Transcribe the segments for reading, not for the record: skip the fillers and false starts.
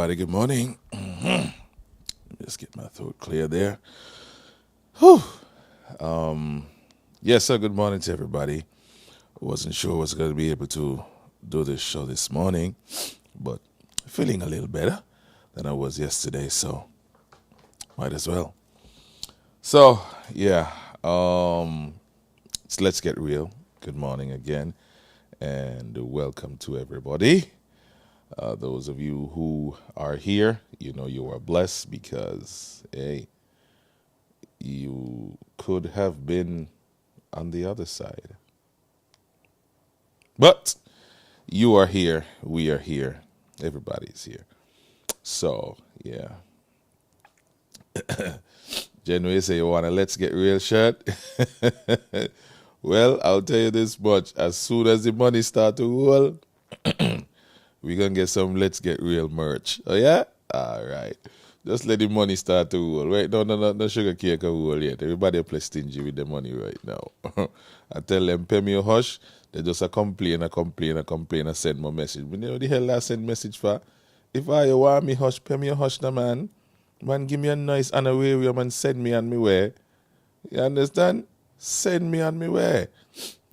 everybody. Good morning. Just get my throat clear there. Whew. Yes, sir. Good morning to everybody. Wasn't sure I was going to be able to do this show this morning, but feeling a little better than I was yesterday, so might as well. So, yeah. So let's get real. Good morning again, and welcome to everybody. Those of you who are here, you know you are blessed because, hey, you could have been on the other side. But you are here, we are here, everybody's here. So, yeah. Janway say you want a let's get real shirt? Well, I'll tell you this much. As soon as the money start to roll, we're going to get some let's get real merch. Oh, yeah? All right. Just let the money start to roll. Right? No sugar cake can roll yet. Everybody play stingy with the money right now. I tell them, pay me a hush. They just complain, and send more message. But you know what the hell I send message for? If I want me hush, pay me a hush now, man. Man, give me a nice honorarium and send me on me way. You understand? Send me on me way.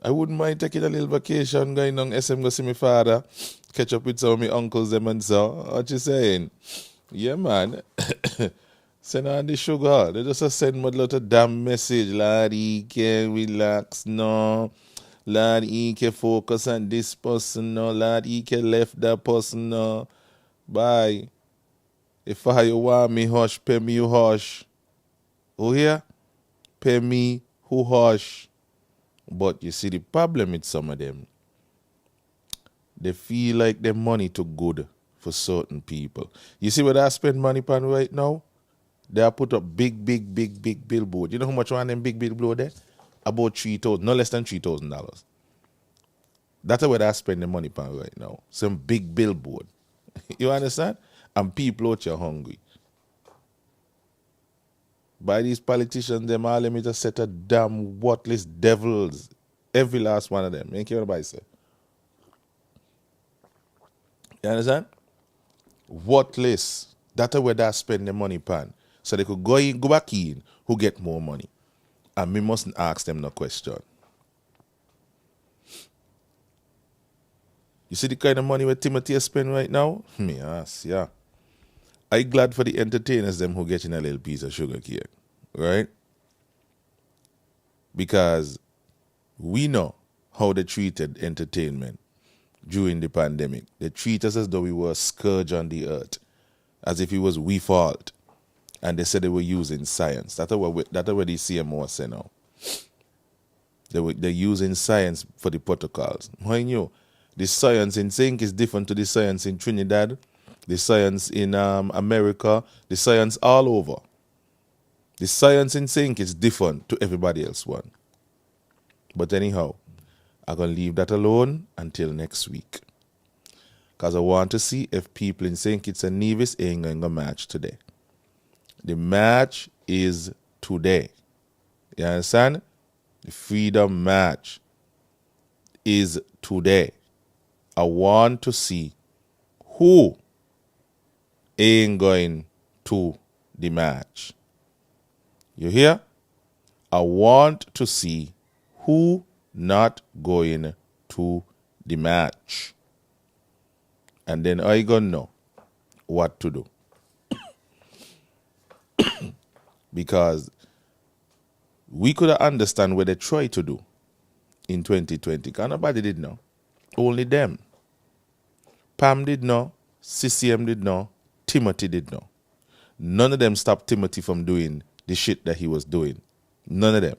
I wouldn't mind taking a little vacation, going on SM go see my father, catch up with some of my uncles them and so. What you saying? Yeah, man. Send on the sugar. They just send me a lot of damn message. Lord, he can relax, no. Lord, he can focus on this person, no. Lord, he can left that person, no. Bye. If I want me hush, pay me you hush. Who here? Pay me who hush. But you see the problem with some of them, they feel like their money too good for certain people. You see where I spend money on right now? They are put up big billboard. You know how much one them big billboard there? About 3,000, no less than $3,000. That's where I spend the money on right now. Some big billboard. You understand? And people out here hungry. By these politicians, them all let me just set a damn worthless devils. Every last one of them. Ain't care what anybody say. You understand? Worthless. That's where they spend the money pan. So they could go back in who get more money. And me mustn't ask them no question. You see the kind of money where Timothy is spending right now? Me ask, yeah. I glad for the entertainers them who getting a little piece of sugar cake. Right? Because we know how they treated entertainment during the pandemic. They treat us as though we were a scourge on the earth, as if it was we fault. And they said they were using science. That's what the CMO say now. They're using science for the protocols. Mind you, the science in zinc is different to the science in Trinidad, the science in America, the science all over. The science in zinc is different to everybody else one. But anyhow, I'm going to leave that alone until next week. Because I want to see if people in St. Kitts and Nevis ain't going to match today. The match is today. You understand? The freedom match is today. I want to see who ain't going to the match. You hear? I want to see who not going to the match. And then I gonna know what to do. Because we could understand what they try to do in 2020. Because nobody did know. Only them. Pam did know. CCM did know. Timothy did know. None of them stopped Timothy from doing the shit that he was doing. None of them.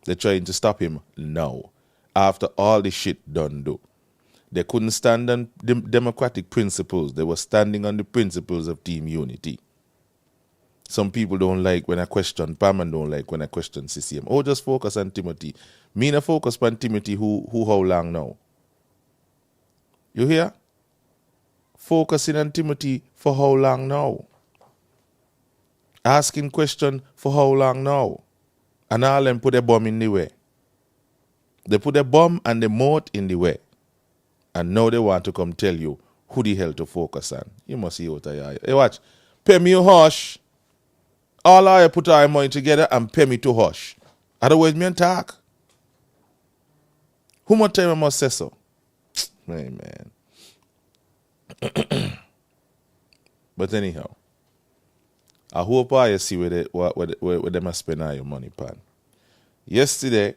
They're trying to stop him now. After all the shit done do. They couldn't stand on democratic principles. They were standing on the principles of team unity. Some people don't like when I question Pam and don't like when I question CCM. Oh, just focus on Timothy. Me not focus on Timothy who how long now? You hear? Focusing on Timothy for how long now? Asking question for how long now? And all them put a bomb in the way. They put a bomb and the moat in the way. And now they want to come tell you who the hell to focus on. You must see what I are. Hey, watch. Pay me a hush. All I put our money together and pay me to hush. Otherwise, me and talk. Who more time I must say so? Hey, man. But anyhow, I hope I see where they must spend all your money, pan. Yesterday,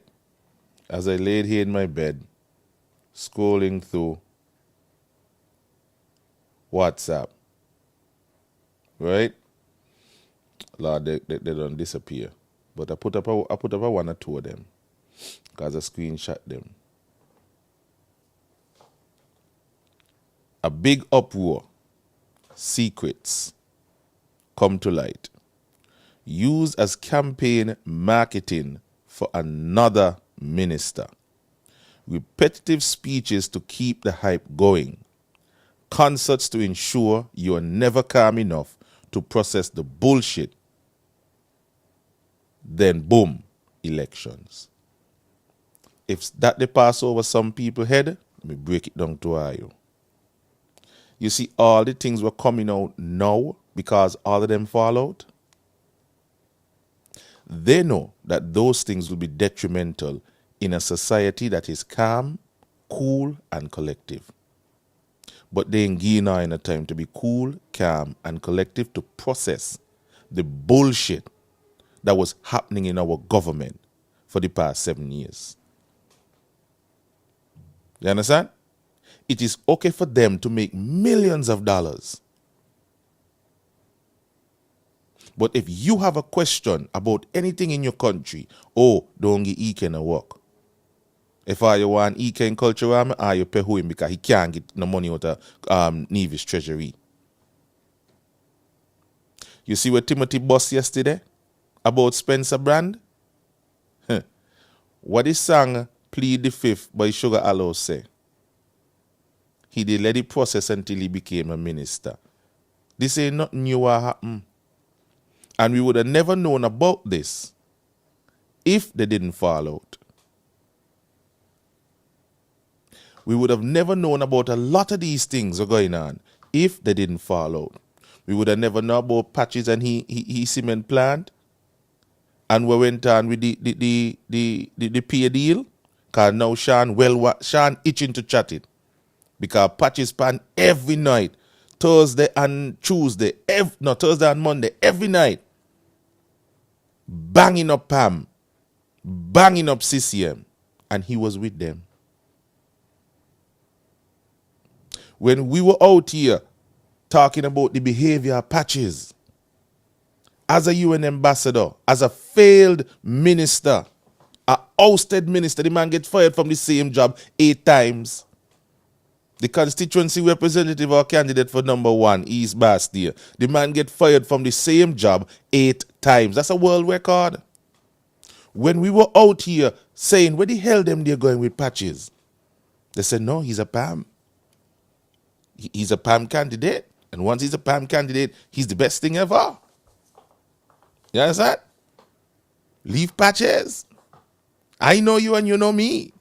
as I laid here in my bed, scrolling through WhatsApp, right? Lord, they don't disappear. But I put up a one or two of them because I screenshot them. A big uproar. Secrets come to light. Used as campaign marketing for another minister. Repetitive speeches to keep the hype going. Concerts to ensure you are never calm enough to process the bullshit. Then boom, elections. If that they pass over some people's head, let me break it down to you. You see, all the things were coming out now because all of them fall out. They know that those things will be detrimental in a society that is calm, cool, and collective. But they ain't giving in a time to be cool, calm, and collective to process the bullshit that was happening in our government for the past 7 years. You understand? It is okay for them to make millions of dollars. But if you have a question about anything in your country, don't give Eken a work. If you want Eken culture, you pay him because he can't get no money out of Navy's treasury. You see what Timothy bust yesterday about Spencer Brand? What this song Plead the Fifth by Sugar Allo say? He did let it process until he became a minister. This ain't nothing new what happened. And we would have never known about this if they didn't fall out. We would have never known about a lot of these things are going on if they didn't fall out. We would have never known about Patches and he cement plant. And we went on with the pay deal. Because now Sean itching to chat it. Because Patches pan every night. Thursday and Tuesday. Thursday and Monday. Every night. Banging up Pam. Banging up CCM. And he was with them. When we were out here talking about the behavior of Patches, as a UN ambassador, as a failed minister, a ousted minister, the man gets fired from the same job 8 times. The constituency representative or candidate for number 1, East Bastille, the man get fired from the same job 8 times. That's a world record. When we were out here saying, where the hell them they're going with Patches? They said, no, he's a PAM. He's a PAM candidate. And once he's a PAM candidate, he's the best thing ever. You understand? Leave Patches. I know you and you know me.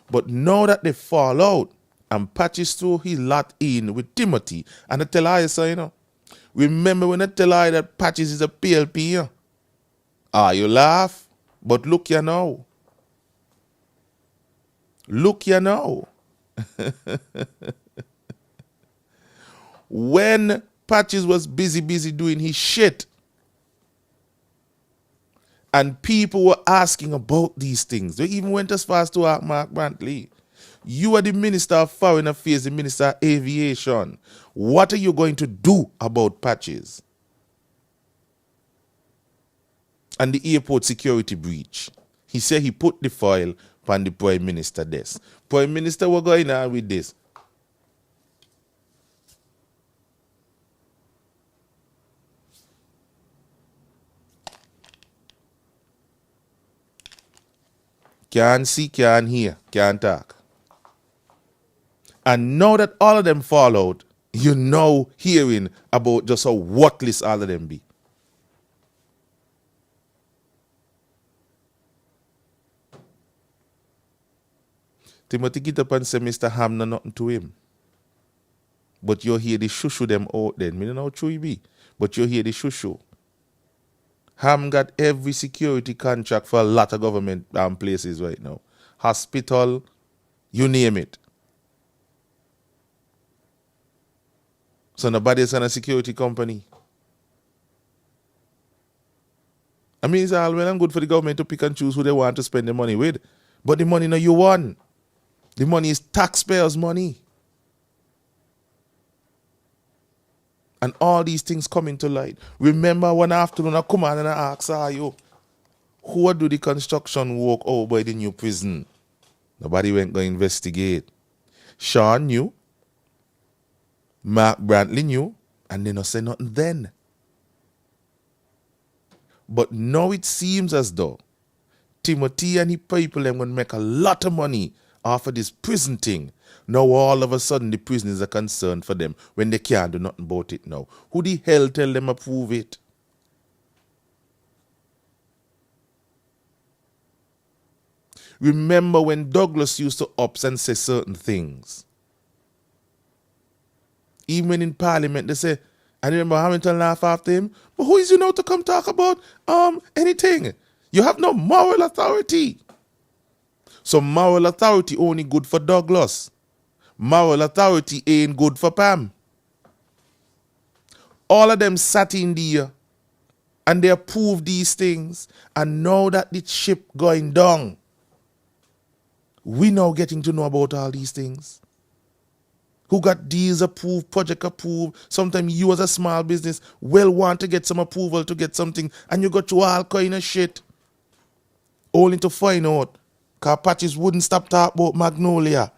But now that they fall out, and Patches threw his lot in with Timothy, and I tell you, so, you know, remember when I tell you that Patches is a PLP? You laugh, but look you now. Look you now. When Patches was busy doing his shit, and people were asking about these things. They even went as far as to ask Mark Brantley, you are the Minister of Foreign Affairs, the Minister of Aviation. What are you going to do about Patches? And the airport security breach. He said he put the file on the Prime Minister desk. Prime Minister, what going on with this? Can't see, can't hear, can't talk. And now that all of them fall out, you're now hearing about just how worthless all of them be. Timothy get up and say Mr. Ham no nothing to him. But you hear the shushu them out then. Me don't know how true it be. But you hear the shushu. Ham got every security contract for a lot of government places right now. Hospital, you name it. So nobody's on a security company. I mean, it's all well and good for the government to pick and choose who they want to spend the money with. But the money no you want. The money is taxpayers' money. And all these things come into light. Remember one afternoon I come on and I ask you, who do the construction work out by the new prison? Nobody went to investigate. Sean knew. Mark Brantley knew. And they not say nothing then. But now it seems as though Timothy and his people are going to make a lot of money off of this prison thing. Now all of a sudden the prison is a concern for them when they can't do nothing about it now. Who the hell tell them approve it? Remember when Douglas used to ups and say certain things. Even in Parliament they say, I remember Hamilton laugh after him, but who is you now to come talk about anything? You have no moral authority. So moral authority only good for Douglas. Moral authority ain't good for Pam. All of them sat in there and they approved these things. And now that the ship going down, we now getting to know about all these things. Who got deals approved, project approved. Sometimes you as a small business will want to get some approval to get something and you go through all kind of shit. Only to find out because Patches wouldn't stop talking about Magnolia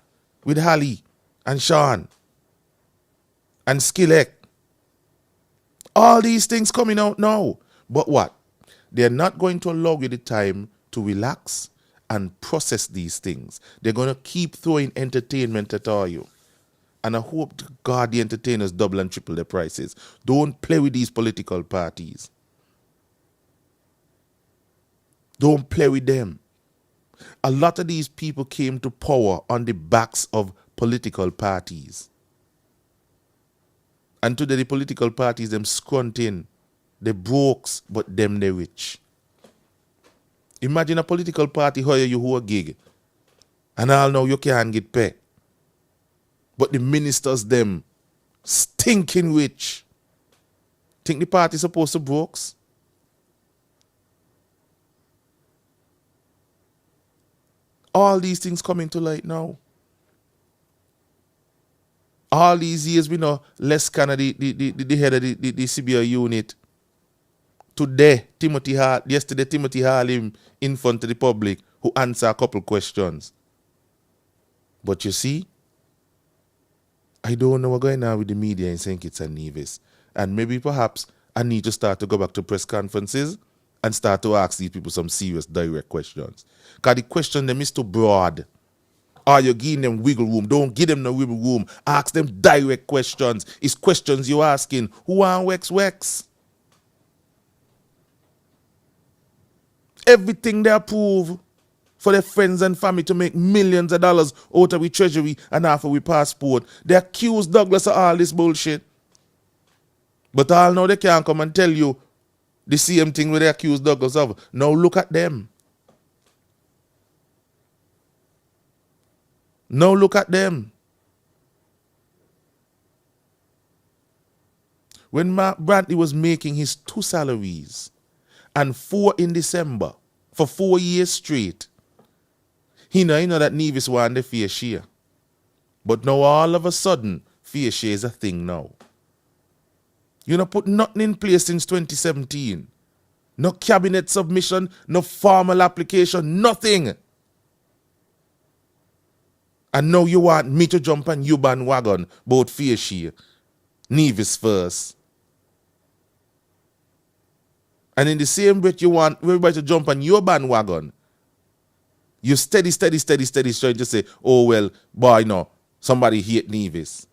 with Hallie and Sean and Skilek. All these things coming out now. But what? They're not going to allow you the time to relax and process these things. They're going to keep throwing entertainment at all you. And I hope to God the entertainers double and triple their prices. Don't play with these political parties. Don't play with them. A lot of these people came to power on the backs of political parties. And today the political parties, them scrunting. They brokes, but them they rich. Imagine a political party hire you who a gig. And all now you can't get paid. But the ministers, them, stinking rich. Think the party supposed to brokes? All these things coming to light now. All these years we know Les Kind of the head of the CBI unit. Today, yesterday Timothy Hall him in front of the public who answer a couple questions. But you see, I don't know what's going on with the media in St. Kitts and Nevis. And maybe perhaps I need to start to go back to press conferences and start to ask these people some serious direct questions. Because the question them is too broad. Are you giving them wiggle room? Don't give them no wiggle room. Ask them direct questions. It's questions you're asking. Who want Wex? Everything they approve for their friends and family to make millions of dollars out of the treasury and half of we passport. They accuse Douglas of all this bullshit. But all now they can't come and tell you the same thing where they accuse Douglas of. Now look at them. Now look at them. When Mark Brantley was making his 2 salaries and 4 in December for 4 years straight, he know that Nevis want the fair share. But now all of a sudden, fair share is a thing now. You know, put nothing in place since 2017. No cabinet submission, no formal application, nothing. And now you want me to jump on your bandwagon about fair share. Nevis first. And in the same breath you want everybody to jump on your bandwagon. You steady trying to say, oh well, boy no, somebody hate Nevis.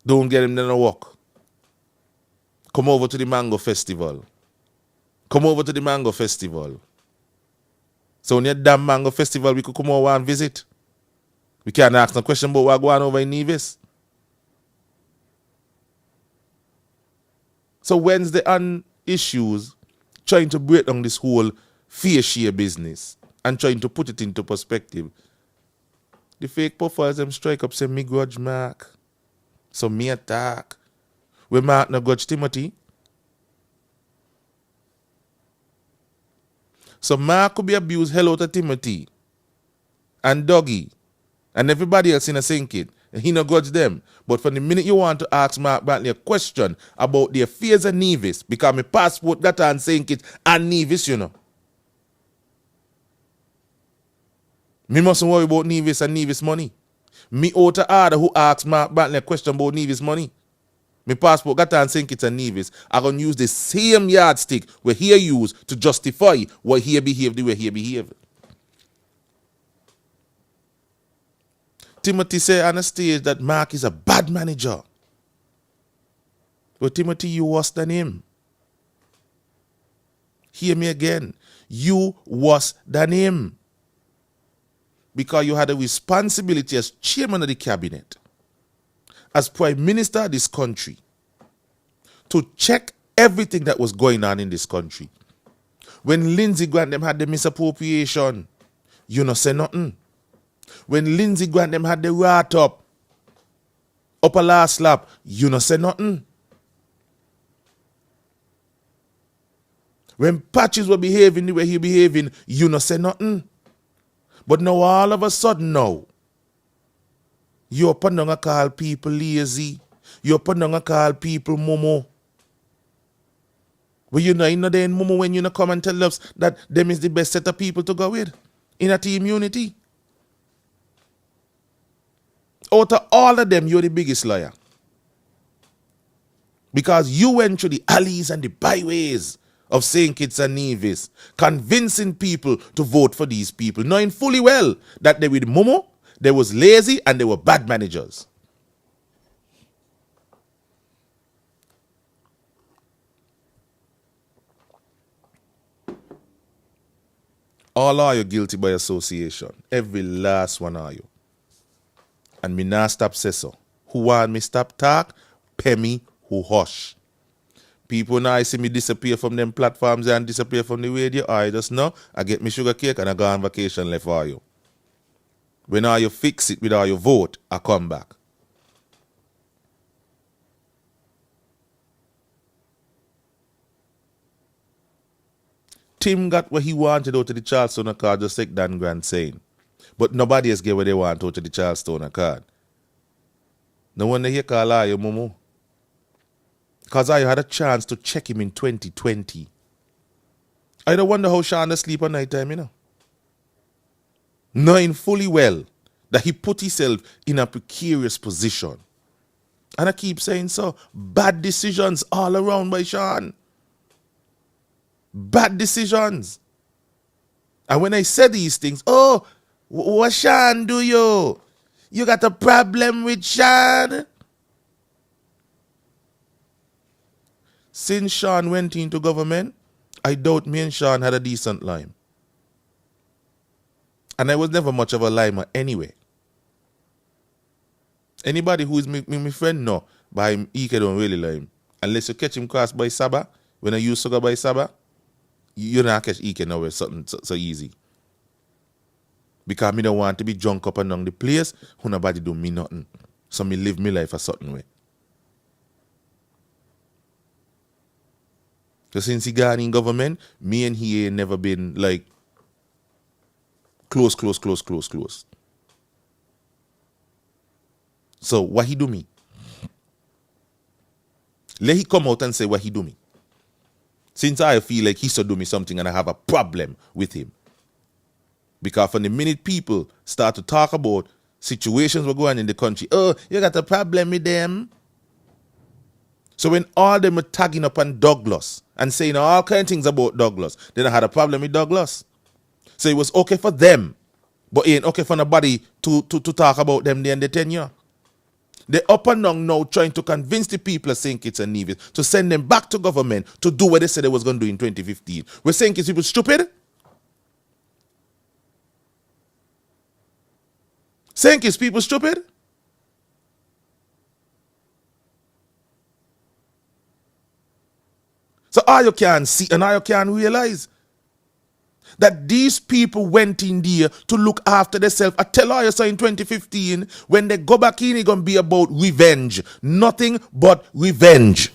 Don't get him to no work. Come over to the Mango Festival. Come over to the Mango Festival. So when you damn Mango Festival, we could come over and visit. We can't ask no question about what going over in Nevis. So when's the on issues trying to break down this whole fair share business and trying to put it into perspective? The fake profiles them strike up say me grudge Mark. So me attack. We Mark no grudge Timothy. So Mark could be abused hell out of Timothy and Dougie and everybody else in a sink it. And he no grudge them. But from the minute you want to ask Mark Brantley a question about the affairs of Nevis, because my passport got on sink it and Nevis, you know. Me mustn't worry about Nevis and Nevis money. Me out of order who asked Mark Brantley a question about Nevis money. My passport got on sink it and Nevis. I'm going to use the same yardstick where he used to justify why he behaved the way he behaved. Timothy said on the stage that Mark is a bad manager. But Timothy, you worse than him. Hear me again. You worse than him. Because you had a responsibility as chairman of the cabinet, as prime minister of this country, to check everything that was going on in this country. When Lindsey Grant them had the misappropriation, you no say nothing. When Lindsey Grant them had the rat upper last lap, you no say nothing. When Patches were behaving the way he behaving, you no say nothing. But now all of a sudden now, you're up and down a call people lazy. You're up and down a call people momo. Well, you know then momo when you no come and tell us that them is the best set of people to go with in a team unity. Out of all of them, you're the biggest liar. Because you went through the alleys and the byways of St. Kitts and Nevis, convincing people to vote for these people, knowing fully well that they were momo, they was lazy, and they were bad managers. All are you guilty by association. Every last one are you. And me not stop say so. Who want me stop talk? Pay me who hush. People now see me disappear from them platforms and disappear from the radio. I just know I get me sugar cake and I go on vacation left for you. When all you fix it with all your vote, I come back. Tim got what he wanted out of the Charleston card, just like Dan Grant saying. But nobody else get what they want out of the Charleston card. No one here call you, Momo. Because I had a chance to check him in 2020. I don't wonder how Shonda sleep at night time, you know. Knowing fully well that he put himself in a precarious position. And I keep saying so. Bad decisions all around by Sean. Bad decisions. And when I say these things, oh, what Sean do you? You got a problem with Sean? Since Sean went into government, I doubt me and Sean had a decent lime. And I was never much of a limer anyway. Anybody who is my friend, no. But he don't really lime. Unless you catch him cross by Saba, when I use sugar by Saba, you don't catch Ike nowhere something so easy. Because me don't want to be drunk up and down the place who nobody do me nothing. So me live my life a certain way. So since he got in government, me and he ain't never been like close. So what he do me? Let he come out and say what he do me. Since I feel like he should do me something and I have a problem with him. Because from the minute people start to talk about situations were going on in the country, oh, you got a problem with them. So when all them are tagging up on Douglas and saying all kind of things about Douglas, then I had a problem with Douglas. So it was okay for them, but it ain't okay for nobody to talk about them there in the tenure. They up and down now trying to convince the people of St. Kitts and Nevis to send them back to government to do what they said they was going to do in 2015. We're St. Kitts people stupid? St. Kitts people stupid? all you can see and all you can realize that these people went in there to look after themselves. I tell all you so in 2015, when they go back in, it's going to be about revenge. Nothing but revenge.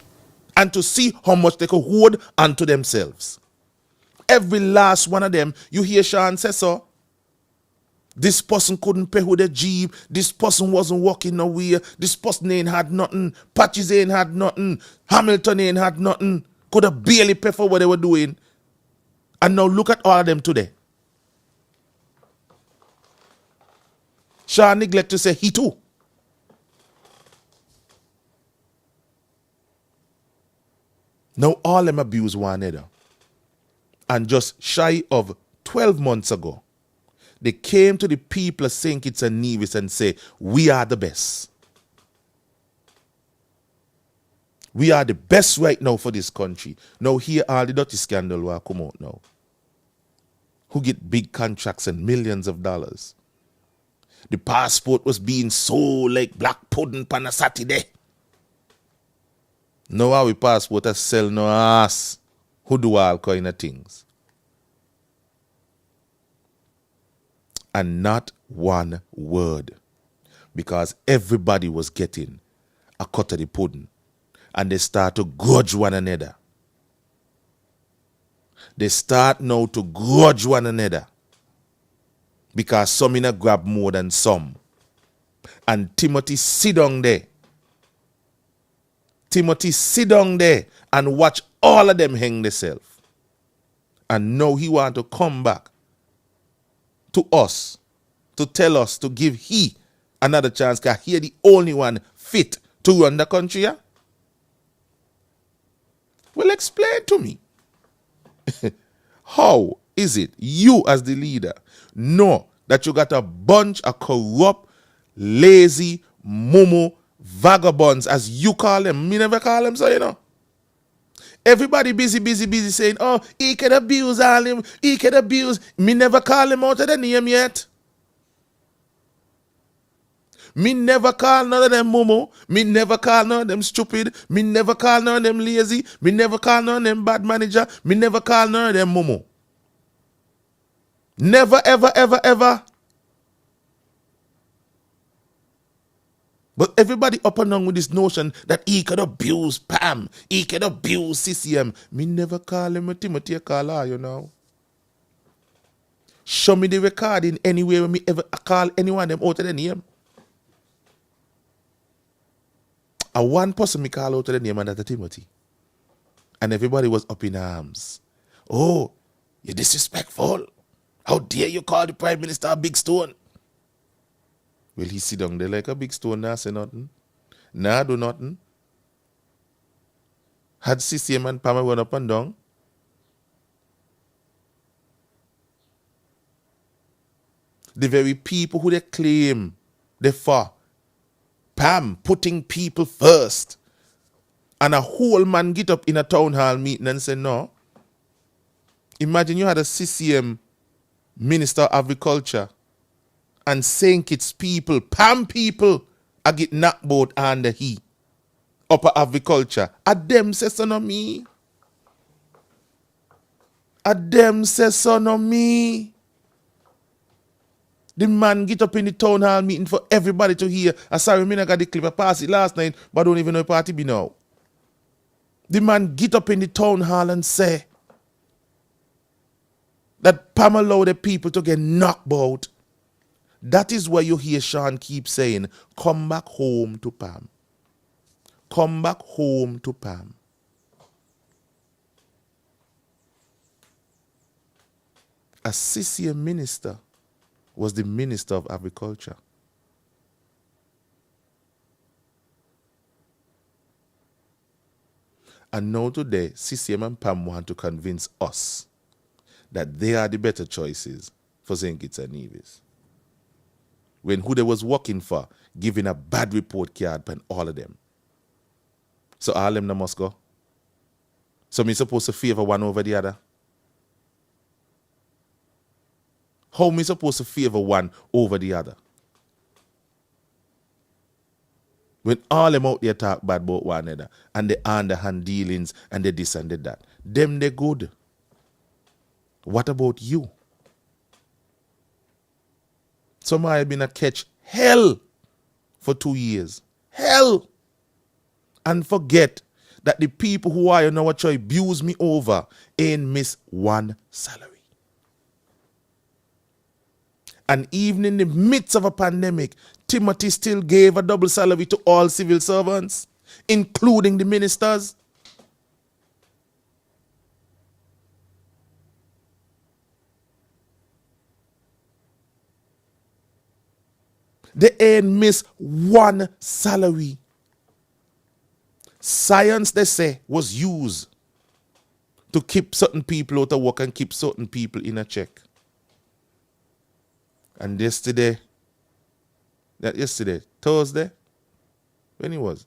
And to see how much they could hold onto themselves. Every last one of them, you hear Sean say so. This person couldn't pay with a Jeep. This person wasn't walking nowhere. This person ain't had nothing. Patches ain't had nothing. Hamilton ain't had nothing. Could have barely paid for what they were doing. And now look at all of them today. Sean neglect to say he too. Now all them abuse one another. And just shy of 12 months ago, they came to the people of St. Kitts and Nevis and say, we are the best. We are the best right now for this country. Now here are the dirty scandal will come out now. Who get big contracts and millions of dollars. The passport was being sold like black pudding on a Saturday. Now our passport has sell no ass. Who do all kind of things. And not one word. Because everybody was getting a cut of the pudding. And they start to grudge one another. They start now to grudge one another. Because some in a grab more than some. And Timothy sit down there. Timothy sit down there and watch all of them hang themselves. And now he want to come back to us, to tell us, to give he another chance, because he the only one fit to run the country. Yeah? Well, explain to me. How is it you as the leader know that you got a bunch of corrupt, lazy, mumu, vagabonds, as you call them? Me never call them so, you know. Everybody busy saying, oh, he can abuse all him, he can abuse. Me never call him out of the name yet. Me never call none of them mumu. Me never call none of them stupid. Me never call none of them lazy. Me never call none of them bad manager. Me never call none of them mumu. Never, ever. But everybody up and down with this notion that he could abuse Pam. He could abuse CCM. Me never call him a Timothy, call her, you know. Show me the recording anywhere when me ever call anyone them out of the name. And one person me call out of the name, and that's Timothy. And everybody was up in arms. Oh, you're disrespectful. How dare you call the Prime Minister a big stone? Well, he sit down there like a big stone, nah say nothing. Nah do nothing. Had CCM and Pam run up and down. The very people who they claim they for. Pam putting people first. And a whole man get up in a town hall meeting and say, no. Imagine you had a CCM Minister of Agriculture and St. Kitts people, Pam people, I get knocked bout under he. Upper agriculture. A them say son of me. A them say son of me. The man get up in the town hall meeting for everybody to hear. I sorry, me not got the clip. I passed it last night, but I don't even know the party be now. The man get up in the town hall and say that Pam allow the people to get knocked out. That is why you hear Sean keep saying, come back home to Pam. Come back home to Pam. A CCM minister was the Minister of Agriculture. And now today, CCM and Pam want to convince us that they are the better choices for St. Kitts and Nevis. When who they was working for, giving a bad report card and all of them. So all them must go. So me supposed to favor one over the other? How me supposed to favor one over the other? When all them out there talk bad about one another and the underhand dealings and the this and the that. Them they good. What about you? Somebody have been a catch hell for 2 years. Hell. And forget that the people who are in our church abuse me over ain't miss one salary. And even in the midst of a pandemic, Timothy still gave a double salary to all civil servants, including the ministers. They ain't miss one salary. Science, they say, was used to keep certain people out of work and keep certain people in a check. And yesterday, Thursday, when it was,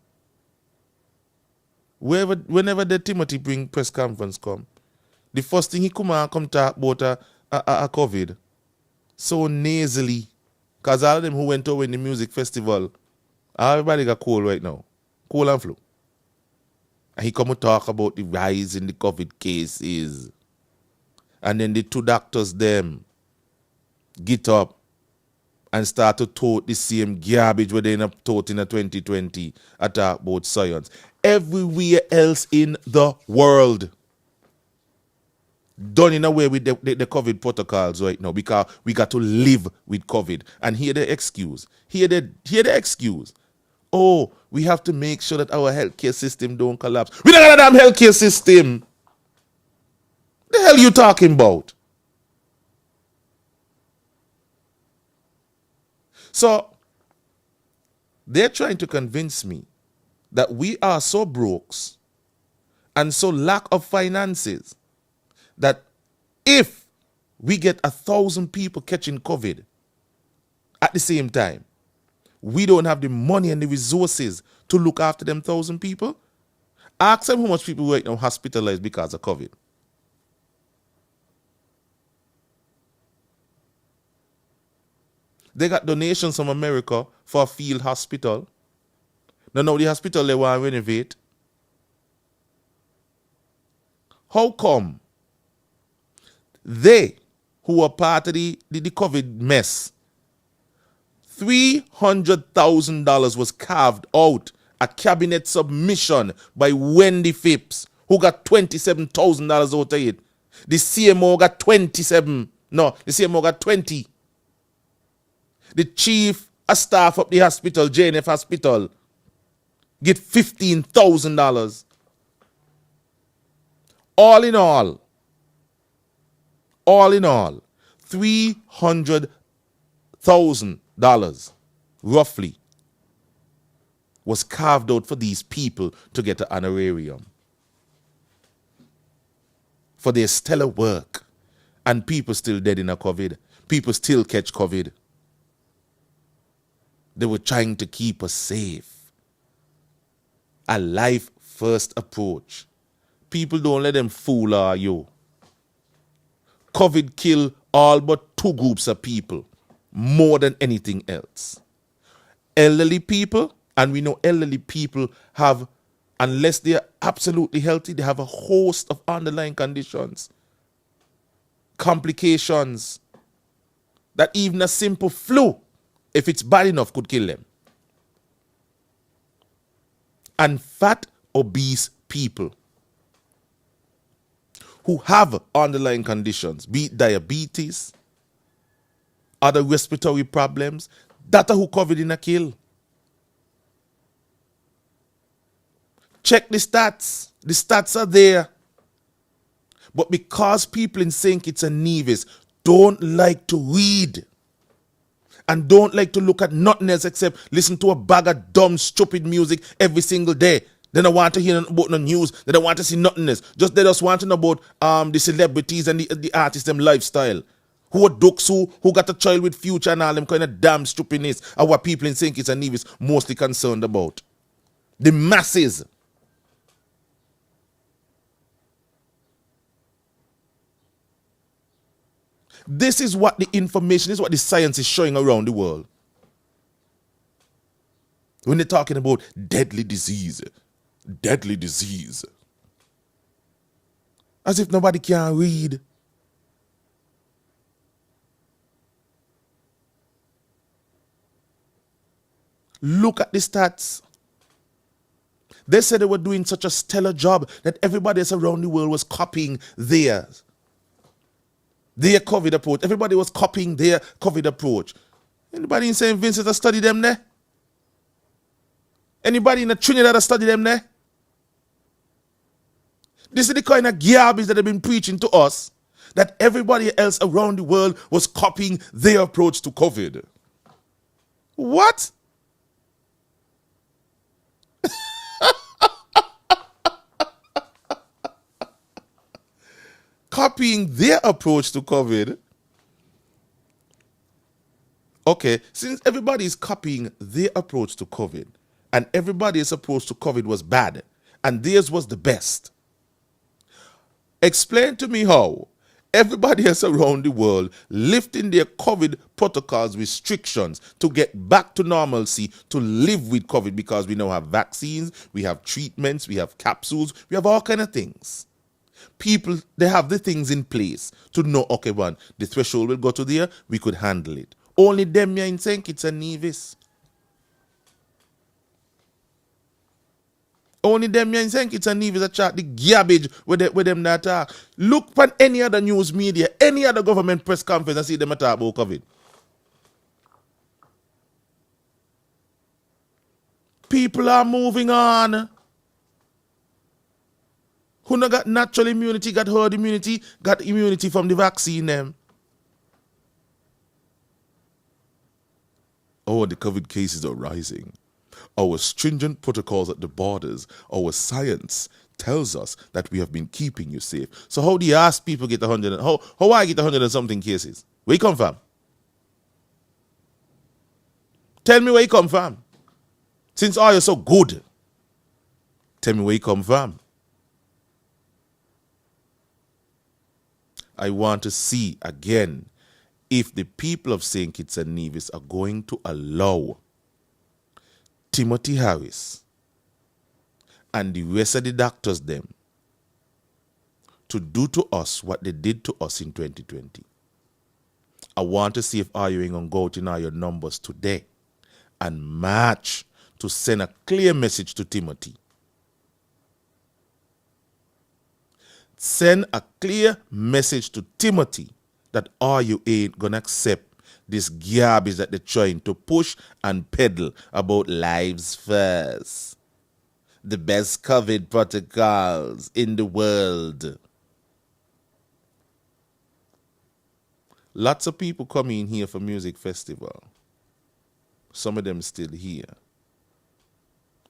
whenever the Timothy bring press conference come, the first thing he come talk about a COVID, so nasally, because all of them who went over in the music festival, everybody got cold right now, cold and flu. And he come to talk about the rise in the COVID cases. And then the two doctors them get up and start to tote the same garbage where they taught in 2020 and talk about science. Everywhere else in the world done in a way with the COVID protocols right now because we got to live with COVID. And hear the excuse. Hear the excuse. Oh, we have to make sure that our healthcare system don't collapse. We don't got a damn healthcare system. The hell you talking about? So, they're trying to convince me that we are so broke and so lack of finances that if we get 1,000 people catching COVID at the same time, we don't have the money and the resources to look after them 1,000 people. Ask them how much people right now hospitalized because of COVID. They got donations from America for a field hospital. Now the hospital they want to renovate. How come they, who are part of the COVID mess, $300,000 was carved out, a cabinet submission by Wendy Phipps, who got $27,000 out of it. The CMO got 27. No, the CMO got 20. The chief of staff of the hospital, JNF Hospital, get $15,000. All in all, $300,000 roughly was carved out for these people to get an honorarium for their stellar work. And people still dead in a COVID. People still catch COVID. They were trying to keep us safe. A life-first approach. People don't let them fool you. COVID killed all but 2 groups of people more than anything else. Elderly people, and we know elderly people have, unless they are absolutely healthy, they have a host of underlying conditions, complications, that even a simple flu, if it's bad enough, could kill them. And fat, obese people who have underlying conditions, be it diabetes, other respiratory problems, that are who COVID in a kill. Check the stats. The stats are there. But because people in St. Kitts and Nevis don't like to read and don't like to look at nothing else except listen to a bag of dumb, stupid music every single day, they don't want to hear about the news. They don't want to see nothing else. They just want to know about the celebrities and the artists, them lifestyle. Who are ducks who got a child with Future and all them kind of damn stupidness are what people in St. Kitts and Nevis mostly concerned about. The masses. This is what the information, this is what the science is showing around the world. When they're talking about deadly disease. As if nobody can read. Look at the stats. They said they were doing such a stellar job that everybody else around the world was copying theirs. Their COVID approach. Everybody was copying their COVID approach. Anybody in St. Vincent that study them there? Anybody in the Trinidad that study them there? This is the kind of garbage that they've been preaching to us, that everybody else around the world was copying their approach to COVID. What? Copying their approach to COVID. Okay, since everybody is copying their approach to COVID, and everybody's approach to COVID was bad, and theirs was the best, explain to me how everybody else around the world lifting their COVID protocols, restrictions to get back to normalcy, to live with COVID, because we now have vaccines, we have treatments, we have capsules, we have all kind of things. People, they have the things in place to know, okay, one, the threshold will go to there, we could handle it. Only them here in St. Kitts and Nevis. Only them here in St. Kitts and Nevis that chat the garbage with them that talk. Look on any other news media, any other government press conference and see them talk about COVID. People are moving on. Who not got natural immunity, got herd immunity, got immunity from the vaccine them. Oh, the COVID cases are rising. Our stringent protocols at the borders, our science tells us that we have been keeping you safe. So how do you ask people get 100? How I get 100 and something cases? Where you come from? Tell me where you come from. Since all you're so good, tell me where you come from. I want to see again if the people of St. Kitts and Nevis are going to allow Timothy Harris and the rest of the doctors them to do to us what they did to us in 2020. I want to see if you ain't going to go out in all your numbers today and march to send a clear message to Timothy. Send a clear message to Timothy that you ain't gonna accept this garbage that they're trying to push and peddle about lives first. The best COVID protocols in the world. Lots of people coming here for music festival. Some of them still here.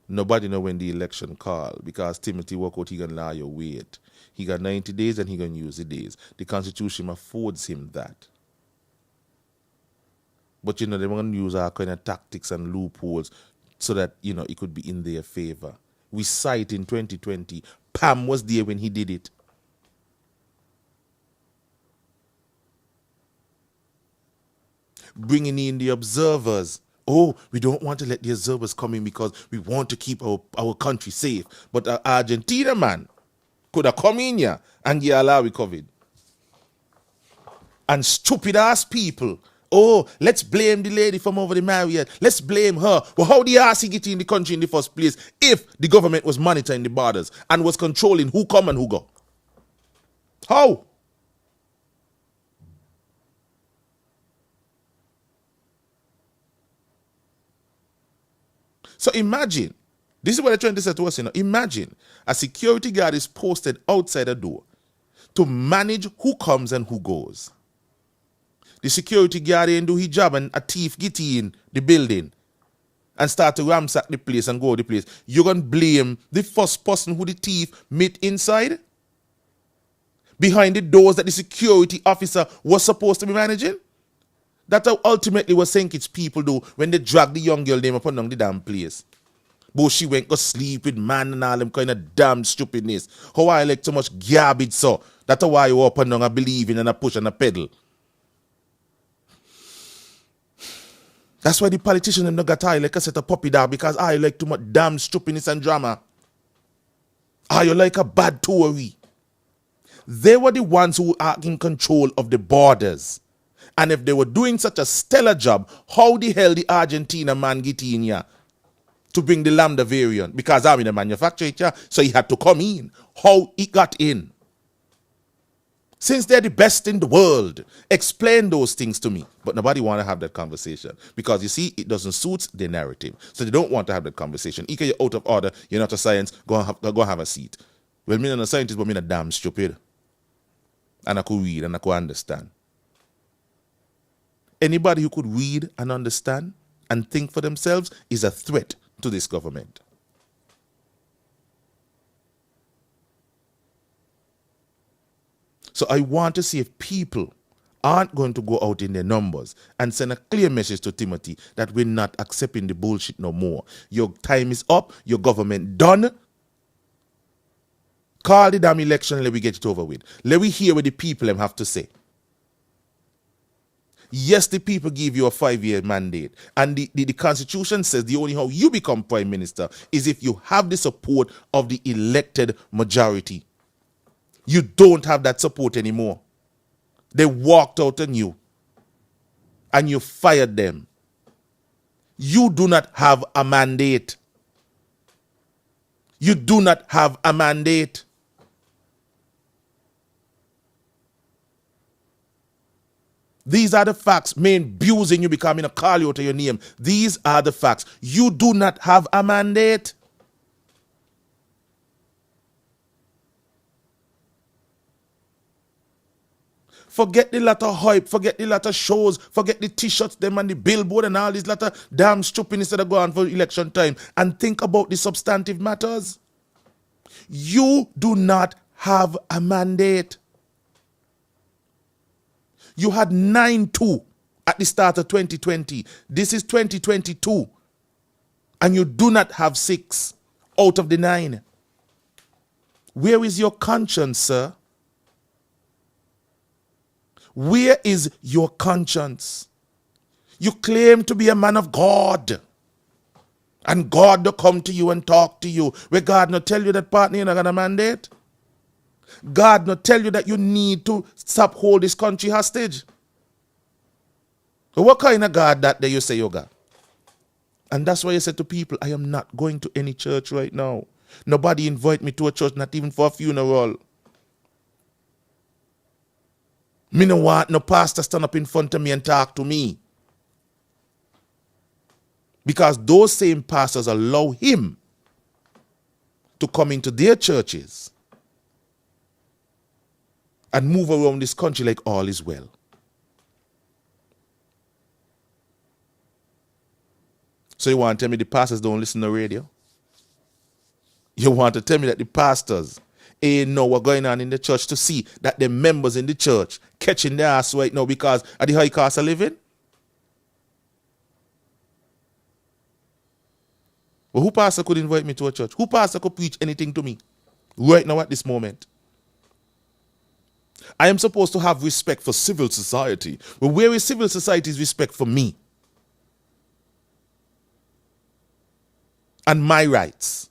Nobody know when the election call because Timothy walk out, he gonna lie your wait. He got 90 days and he gonna use the days. The Constitution affords him that. But they're gonna use our kind of tactics and loopholes so that, it could be in their favor. We saw it in 2020. Pam was there when he did it. Bringing in the observers. Oh, we don't want to let the observers come in because we want to keep our country safe. But Argentina, man, could have come in here and get allowed with COVID. And stupid ass people. Oh, let's blame the lady from over the Marriott. Let's blame her. Well, how the ass he get in the country in the first place if the government was monitoring the borders and was controlling who come and who go? How? So imagine, this is what they're trying to say to us, Imagine a security guard is posted outside a door to manage who comes and who goes. The security guard ain't do his job and a thief get in the building and start to ransack the place and go to the place. You're going to blame the first person who the thief met inside? Behind the doors that the security officer was supposed to be managing? That's how ultimately what St. Kitts people do when they drag the young girl name up and down the damn place. But she went go sleep with man and all them kind of damn stupidness. How I like so much garbage so. That's why you up and down and believe in and a push and a pedal. That's why the politicians them not got I like a set of puppy dog because I like too much damn stupidness and drama. You like a bad Tory. They were the ones who are in control of the borders. And if they were doing such a stellar job, how the hell the Argentina man get in here to bring the Lambda variant? Because I'm in the manufacturer, so he had to come in. How he got in? Since they're the best in the world, explain those things to me. But nobody want to have that conversation because, you see, it doesn't suit their narrative. So they don't want to have that conversation. Ike, you're out of order. You're not a science. Go and have a seat. Well, me not a scientist, but me not damn stupid. And I could read and I could understand. Anybody who could read and understand and think for themselves is a threat to this government. So I want to see if people aren't going to go out in their numbers and send a clear message to Timothy that we're not accepting the bullshit no more. Your time is up. Your government done. Call the damn election and let we get it over with. Let we hear what the people have to say. Yes, the people give you a 5-year mandate. And the Constitution says the only how you become Prime Minister is if you have the support of the elected majority. You don't have that support anymore. They walked out on you. And you fired them. You do not have a mandate. You do not have a mandate. These are the facts. Me abusing you, becoming a call you out of your name. These are the facts. You do not have a mandate. Forget the lot of hype, forget the lot of shows, forget the t-shirts, them and the billboard and all these lot of damn stupidness that are going on for election time, and think about the substantive matters. You do not have a mandate. You had 9-2 at the start of 2020. This is 2022. And you do not have 6 out of the 9. Where is your conscience, sir? Where is your conscience? You claim to be a man of God. And God will come to you and talk to you. Where God not tell you that partner you're not going to mandate? God not tell you that you need to stop hold this country hostage? So what kind of God that you say you got? And that's why I said to people, I am not going to any church right now. Nobody invite me to a church, not even for a funeral. Me no want no pastor stand up in front of me and talk to me. Because those same pastors allow him to come into their churches and move around this country like all is well. So you want to tell me the pastors don't listen to radio? You want to tell me that the pastors ain't know what's going on in the church to see that the members in the church catching their ass right now because of the high cost of living? Well, who pastor could invite me to a church? Who pastor could preach anything to me right now at this moment? I am supposed to have respect for civil society. But where is civil society's respect for me? And my rights?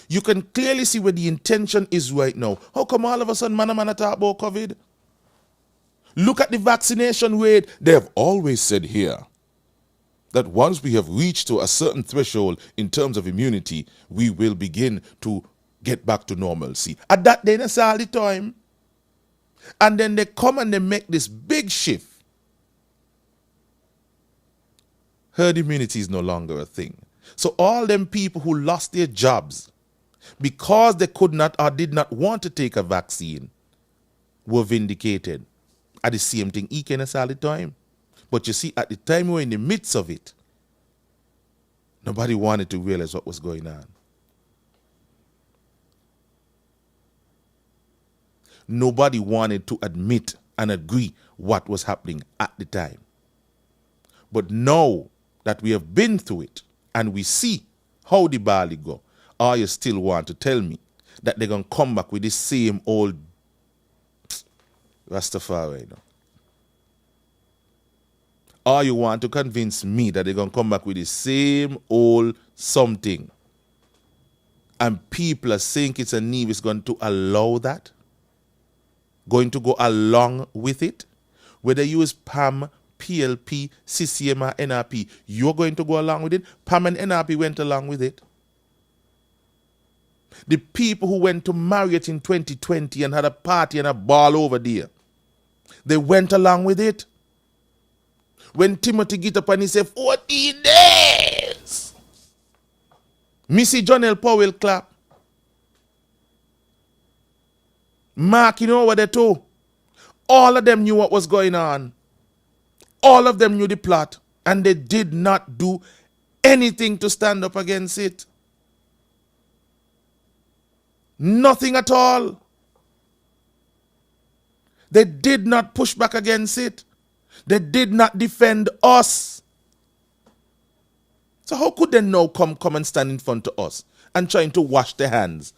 You can clearly see where the intention is right now. How come all of a sudden man talk about COVID? Look at the vaccination rate. They have always said here that once we have reached to a certain threshold in terms of immunity, we will begin to get back to normalcy. At that day, that's all the time. And then they come and they make this big shift. Herd immunity is no longer a thing. So all them people who lost their jobs because they could not or did not want to take a vaccine were vindicated. At the same thing, he can all the time. But you see, at the time we were in the midst of it, nobody wanted to realize what was going on. Nobody wanted to admit and agree what was happening at the time. But now that we have been through it and we see how the barley go, or you still want to tell me that they're going to come back with the same old Rastafari now? Or you want to convince me that they're going to come back with the same old something? And people are saying it's a Neve is going to allow that, going to go along with it. Whether you use PAM, PLP, CCM or NRP, you're going to go along with it. PAM and NRP went along with it. The people who went to Marriott in 2020 and had a party and a ball over there, they went along with it. When Timothy get up and he said, 14 days, Missy Jonelle Powell clap. Mark, you know what they do? All of them knew what was going on. All of them knew the plot. And they did not do anything to stand up against it. Nothing at all. They did not push back against it. They did not defend us. So how could they now come and stand in front of us and trying to wash their hands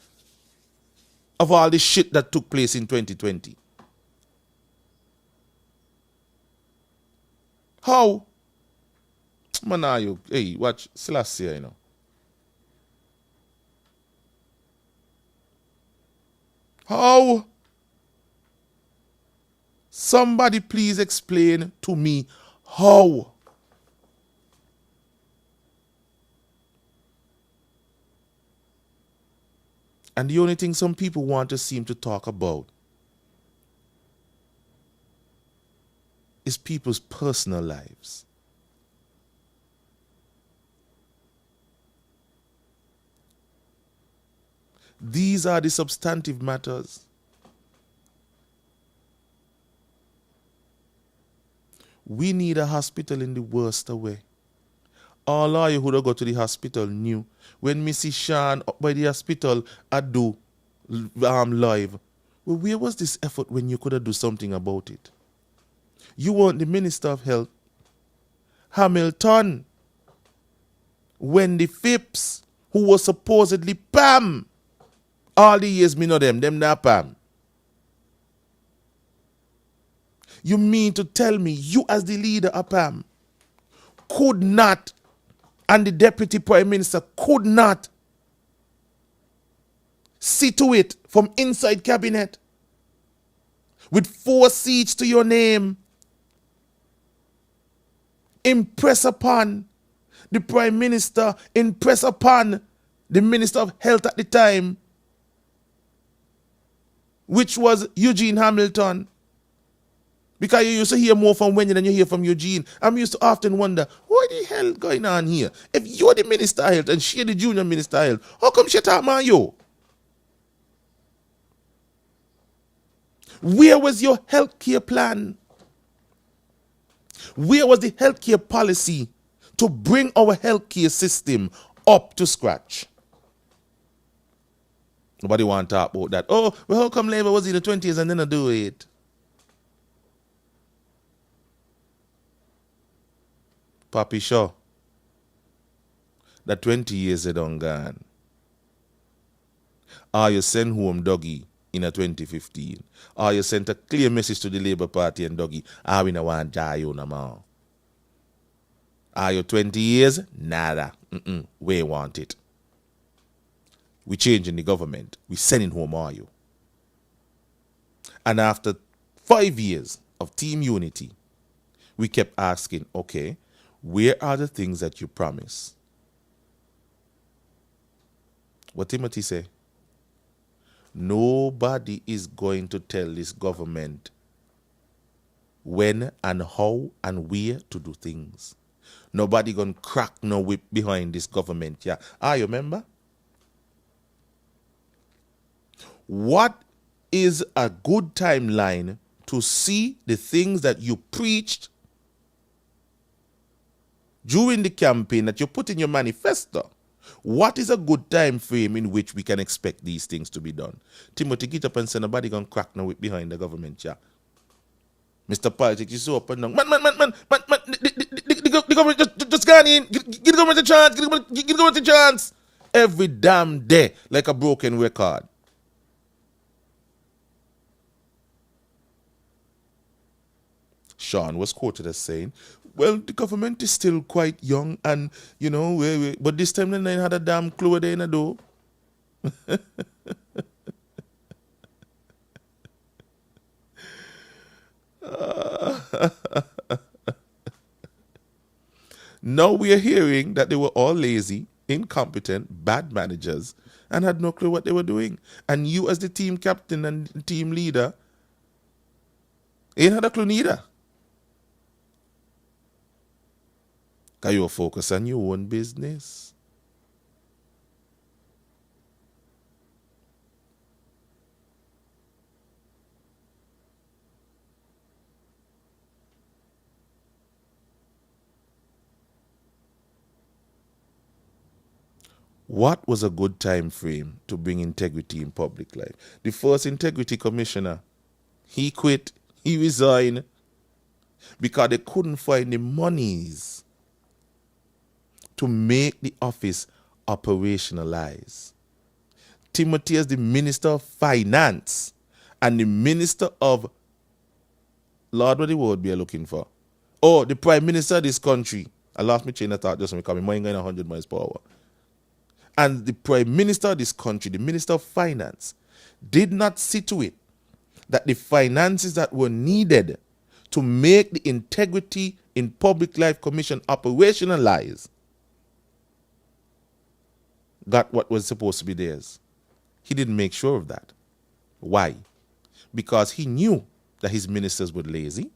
of all the shit that took place in 2020? How? Man, are you? Hey, watch Selassie, you know. How? Somebody please explain to me how. And the only thing some people want to seem to talk about is people's personal lives. These are the substantive matters. We need a hospital in the worst way. All of you who go to the hospital knew when Missy Sean up by the hospital I do live. Well, where was this effort when you could have do something about it? You want the Minister of Health, Hamilton, Wendy Phipps, who was supposedly PAM. All the years me know them not PAM. You mean to tell me you as the leader of PAM could not, and the Deputy Prime Minister could not see to it from inside cabinet with 4 seats to your name, impress upon the Prime Minister, impress upon the Minister of Health at the time, which was Eugene Hamilton. Because you used to hear more from Wendy than you hear from Eugene. I'm used to often wonder, what the hell going on here? If you're the Minister of Health and she's the Junior Minister of Health, how come she talk about you? Where was your healthcare plan? Where was the healthcare policy to bring our healthcare system up to scratch? Nobody want to talk about that. Oh, well, how come Labour was in the 20s and didn't do it? Papi Shaw, that 20 years they done gone. Or you send home Dougie in a 2015. Or you sent a clear message to the Labour Party and Dougie, we no want to you no more. Are you 20 years? Nada. We want it. We changing the government. We sending home all you. And after 5 years of team unity, we kept asking, okay, where are the things that you promise? What Timothy say? Nobody is going to tell this government when and how and where to do things. Nobody going to crack no whip behind this government. Yeah. You remember? What is a good timeline to see the things that you preached during the campaign that you put in your manifesto? What is a good time frame in which we can expect these things to be done? Timothy, get up and say nobody gonna crack no whip behind the government, yeah. Mr. Politis, you so up and down. Man, the government just gone in. Give the government a chance. Give the government a chance. Every damn day, like a broken record. Sean was quoted as saying, well, the government is still quite young and, but this time they had a damn clue they in a door. Now we are hearing that they were all lazy, incompetent, bad managers, and had no clue what they were doing. And you, as the team captain and team leader, ain't had a clue neither. Because you focus on your own business. What was a good time frame to bring integrity in public life? The first integrity commissioner, he quit, he resigned because they couldn't find the monies to make the office operationalize. Timothy as the Minister of Finance and the Minister of, Lord, what the word be looking for? Oh, the Prime Minister of this country. I lost my chain of thought just because my mind going 100 miles per hour. And the Prime Minister of this country, the Minister of Finance, did not see to it that the finances that were needed to make the Integrity in Public Life Commission operationalize got what was supposed to be theirs. He didn't make sure of that. Why? Because he knew that his ministers were lazy.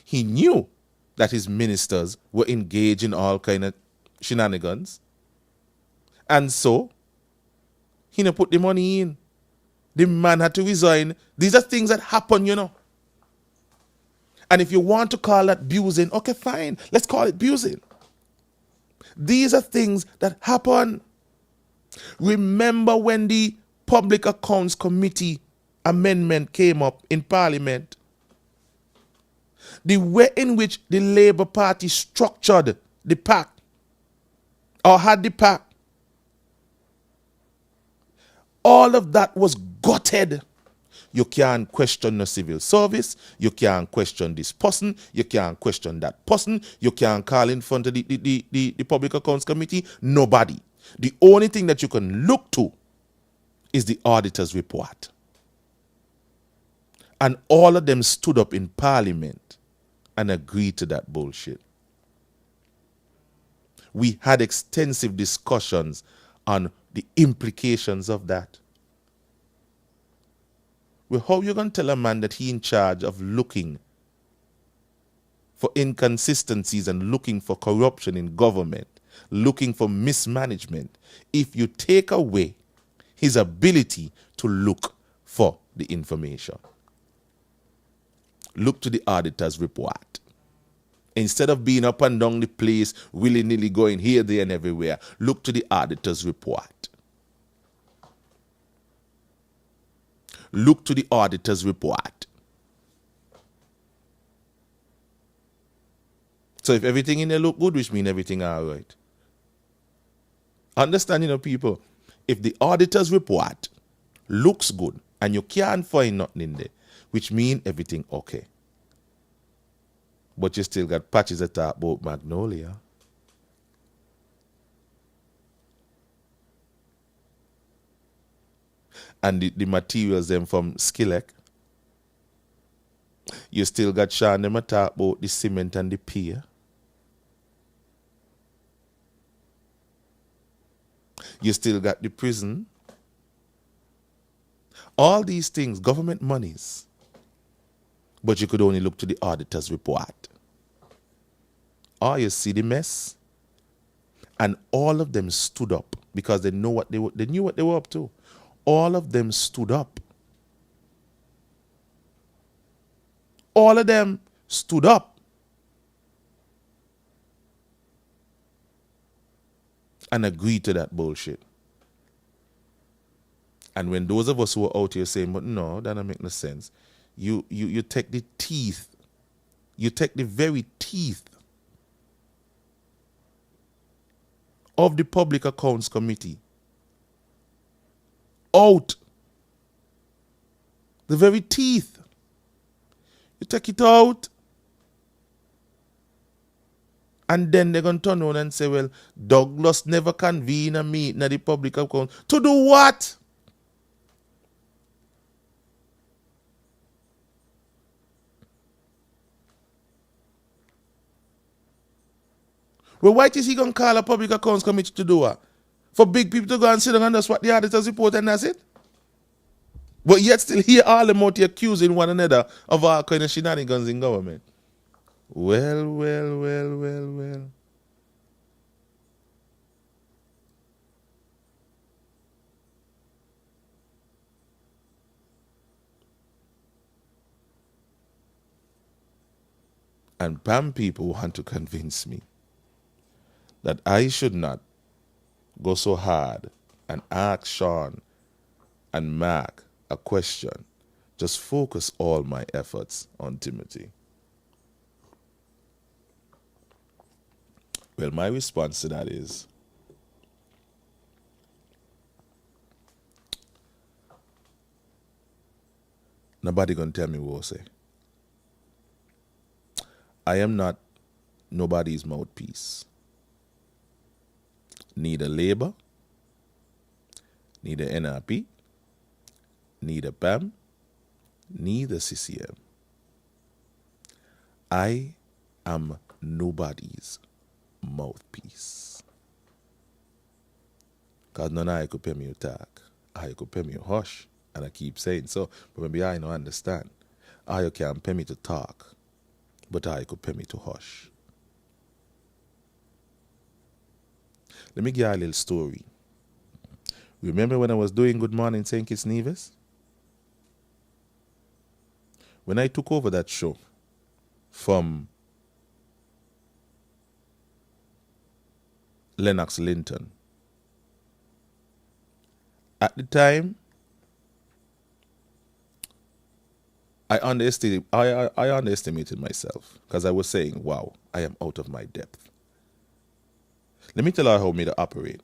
He knew that his ministers were engaged in all kind of shenanigans. And so, he didn't put the money in. The man had to resign. These are things that happen, you know. And if you want to call that abusing, okay, fine. Let's call it abusing. These are things that happen. Remember when the Public Accounts Committee amendment came up in Parliament? The way in which the Labour Party structured the pact, or had the pact, all of that was gutted. You can't question the civil service. You can't question this person. You can't question that person. You can't call in front of the Public Accounts Committee. Nobody. The only thing that you can look to is the auditor's report. And all of them stood up in Parliament and agreed to that bullshit. We had extensive discussions on the implications of that. Well, how you going to tell a man that he in charge of looking for inconsistencies and looking for corruption in government, looking for mismanagement, if you take away his ability to look for the information? Look to the auditor's report. Instead of being up and down the place, willy-nilly going here, there, and everywhere, look to the auditor's report. Look to the auditor's report. So if everything in there look good, which means everything all right. Understand, people, if the auditor's report looks good and you can't find nothing in there, which means everything okay. But you still got patches that talk about Magnolia. And the materials them from Skilek. You still got Sean them talk about the cement and the pier. You still got the prison. All these things, government monies. But you could only look to the auditor's report. Or you see the mess. And all of them stood up because they knew what they were up to. All of them stood up. All of them stood up. And agreed to that bullshit. And when those of us who are out here saying, but no, that don't make no sense. You take the teeth. You take the very teeth of the Public Accounts Committee out. The very teeth. You take it out. And then they're going to turn around and say, well, Douglas never convened a meeting at the Public Accounts. To do what? Well, why is he going to call a public accounts committee to do it? For big people to go and sit down and that's what the auditors report and that's it? But yet still hear all them out here accusing one another of all kind of shenanigans in government. Well. And PAM people want to convince me that I should not go so hard and ask Sean and Mark a question. Just focus all my efforts on Timothy. Well, my response to that is, nobody gonna tell me what to say. I am not nobody's mouthpiece. Neither Labour, neither NRP, neither PAM, neither CCM. I am nobody's mouthpiece. Because none of I could pay me to talk. I could pay me to hush. And I keep saying so. But maybe I don't understand. I can pay me to talk. But I could pay me to hush. Let me give you a little story. Remember when I was doing Good Morning St. Kitts Nevis? When I took over that show from Lennox Linton, at the time, I underestimated myself because I was saying, wow, I am out of my depth. Let me tell you how me to operate.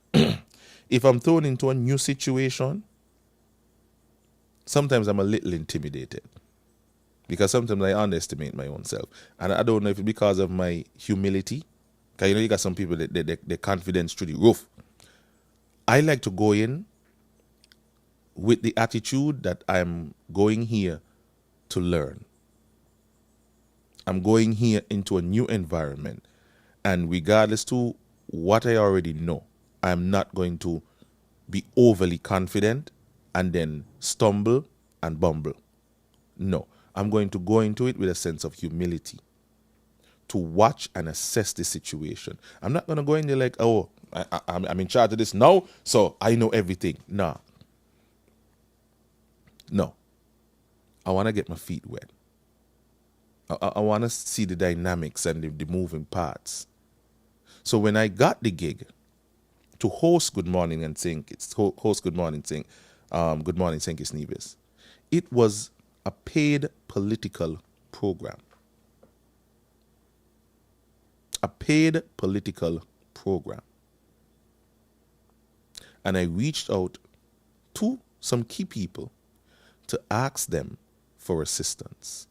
If I'm thrown into a new situation, sometimes I'm a little intimidated because sometimes I underestimate my own self. And I don't know if it's because of my humility. Because you got some people that their confidence through the roof. I like to go in with the attitude that I'm going here to learn. I'm going here into a new environment. And regardless to what I already know, I'm not going to be overly confident and then stumble and bumble. No, I'm going to go into it with a sense of humility to watch and assess the situation. I'm not going to go in there like, oh, I'm in charge of this now, so I know everything. No. I want to get my feet wet. I want to see the dynamics and the moving parts. So when I got the gig to host Good Morning and St. Kitts Nevis, it was a paid political program. A paid political program. And I reached out to some key people to ask them for assistance,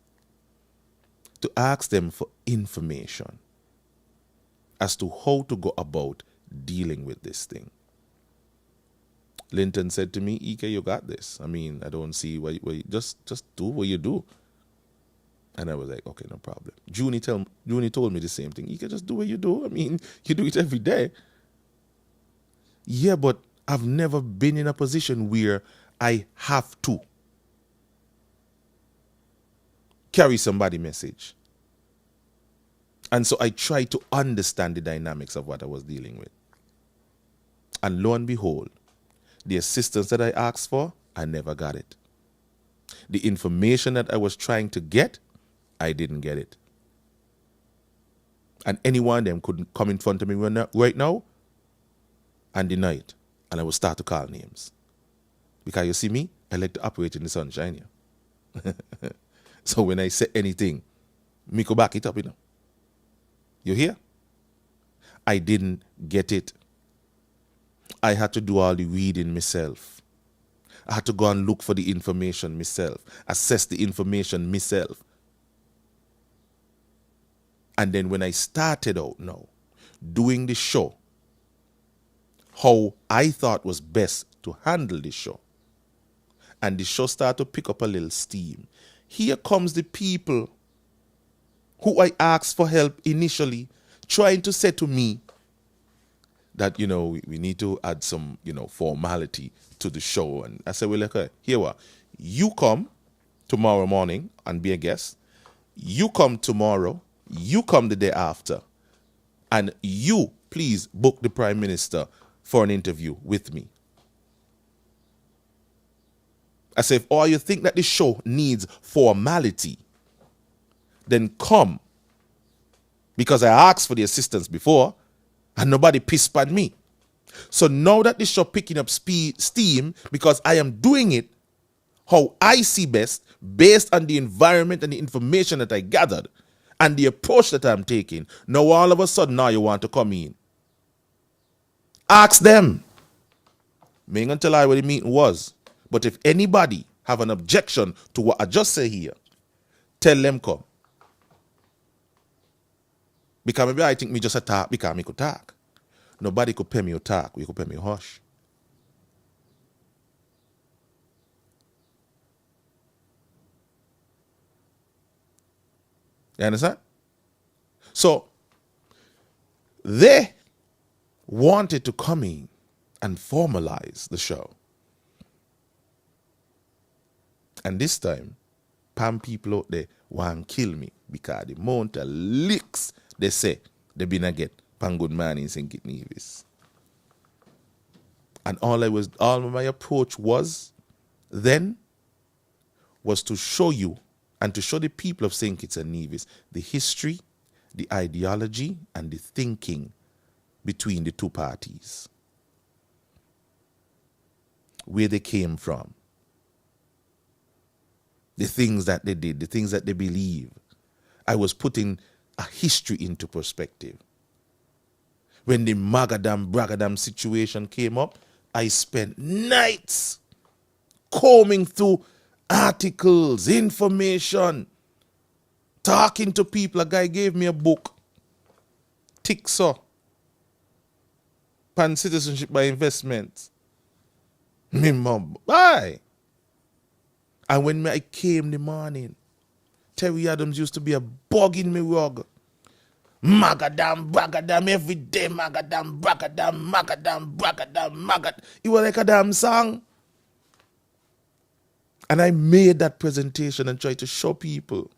to ask them for information as to how to go about dealing with this thing. Linton said to me, Ike, you got this. I mean, I don't see why you just do what you do. And I was like, okay, no problem. Junie told me the same thing. Ike, just do what you do. I mean, you do it every day. Yeah, but I've never been in a position where I have to carry somebody's message. And so I tried to understand the dynamics of what I was dealing with. And lo and behold, the assistance that I asked for, I never got it. The information that I was trying to get, I didn't get it. And any one of them could come in front of me right now and deny it. And I would start to call names. Because you see me, I like to operate in the sunshine here. So when I say anything, me go back it up, You hear? I didn't get it. I had to do all the reading myself. I had to go and look for the information myself, assess the information myself. And then when I started out now, doing the show, how I thought was best to handle the show, and the show started to pick up a little steam, here comes the people who I asked for help initially, trying to say to me, that, we need to add some, formality to the show. And I said, well, okay, here we are. You come tomorrow morning and be a guest. You come tomorrow. You come the day after. And you, please, book the Prime Minister for an interview with me. I said, if all you think that this show needs formality, then come. Because I asked for the assistance before, and nobody pissed on me. So now that this show picking up steam, because I am doing it how I see best, based on the environment and the information that I gathered, and the approach that I'm taking, now all of a sudden now you want to come in. Ask them. Me ain't gonna tell you what the meeting was. But if anybody have an objection to what I just say here, tell them come. Because maybe I think me just a talk because me could talk. Nobody could pay me a talk. We could pay me a hush. You understand? So, they wanted to come in and formalize the show. And this time, Pam people out there want to kill me because the amount of licks they say they been a get pan good man in St. Kitts Nevis. And all my approach was then was to show you and to show the people of St. Kitts and Nevis the history, the ideology, and the thinking between the two parties. Where they came from. The things that they did, the things that they believe. I was putting a history into perspective. When the Magadam Bragadam situation came up, I spent nights combing through articles, information, talking to people. A guy gave me a book, Tixo, Pan Citizenship by Investment. Me mom, bye. And when I came in the morning, Terry Adams used to be a bug in me rug. Magadam, bragadam, every day, magadam, bragadam, magadam, bragadam, magadam. It was like a damn song. And I made that presentation and tried to show people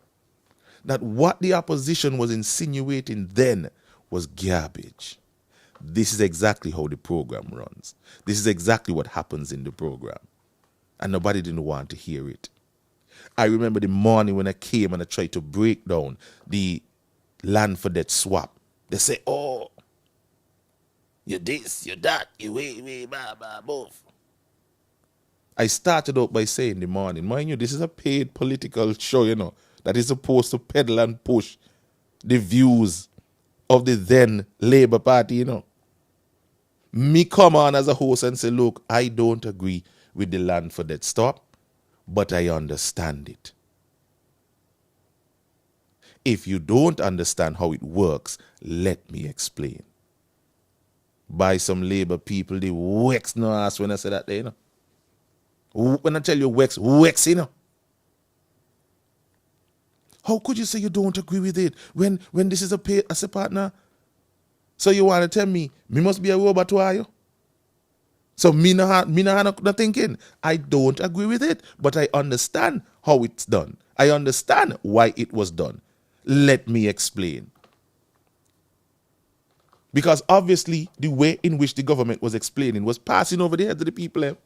that what the opposition was insinuating then was garbage. This is exactly how the program runs. This is exactly what happens in the program. And nobody didn't want to hear it. I remember the morning when I came and I tried to break down the land for debt swap. They say, oh, you this, you that, you wait, both. I started out by saying in the morning, mind you, this is a paid political show, that is supposed to peddle and push the views of the then Labour Party, Me come on as a host and say, look, I don't agree with the land for debt stop, but I understand it. If you don't understand how it works, let me explain. By some Labour people, they wax no ass when I say that there, When I tell you wax, How could you say you don't agree with it when this is as a partner? So you want to tell me must be a robot, are you? So me not thinking. I don't agree with it, but I understand how it's done. I understand why it was done. Let me explain. Because obviously the way in which the government was explaining was passing over the heads of the people.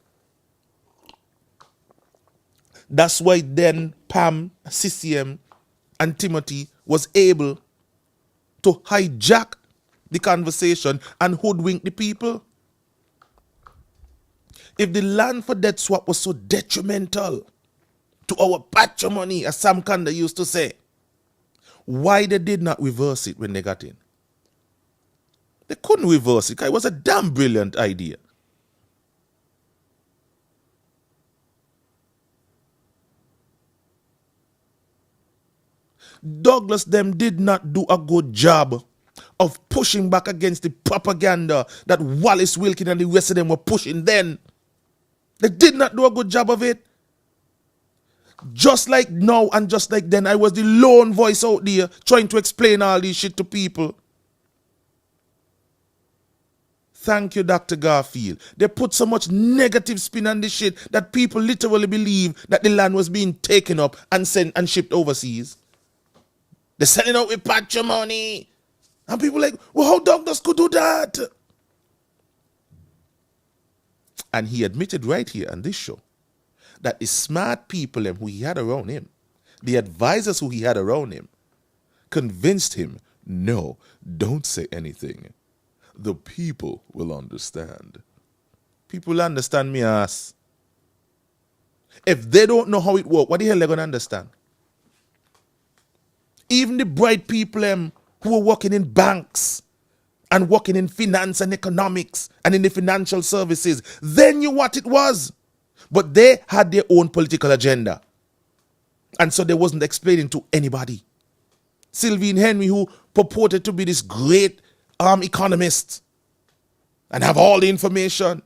That's why then Pam, CCM, and Timothy was able to hijack the conversation and hoodwink the people. If the land for debt swap was so detrimental to our patrimony, as Sam Kanda used to say, why they did not reverse it when they got in? They couldn't reverse it because it was a damn brilliant idea. Douglas them did not do a good job of pushing back against the propaganda that Wallace Wilkin and the rest of them were pushing then. They did not do a good job of it. Just like now and just like then, I was the lone voice out there trying to explain all this shit to people. Thank you, Dr. Garfield. They put so much negative spin on this shit that people literally believe that the land was being taken up and sent and shipped overseas. They're selling out with patrimony. And people like, well, how doctors could do that? And he admitted right here on this show that the smart people who he had around him, the advisors who he had around him, convinced him, no, don't say anything. The people will understand. People understand me ass. If they don't know how it works, what the hell are they going to understand? Even the bright people who are working in banks and working in finance and economics and in the financial services, they knew what it was. But they had their own political agenda. And so they wasn't explaining to anybody. Sylvine Henry, who purported to be this great economist and have all the information,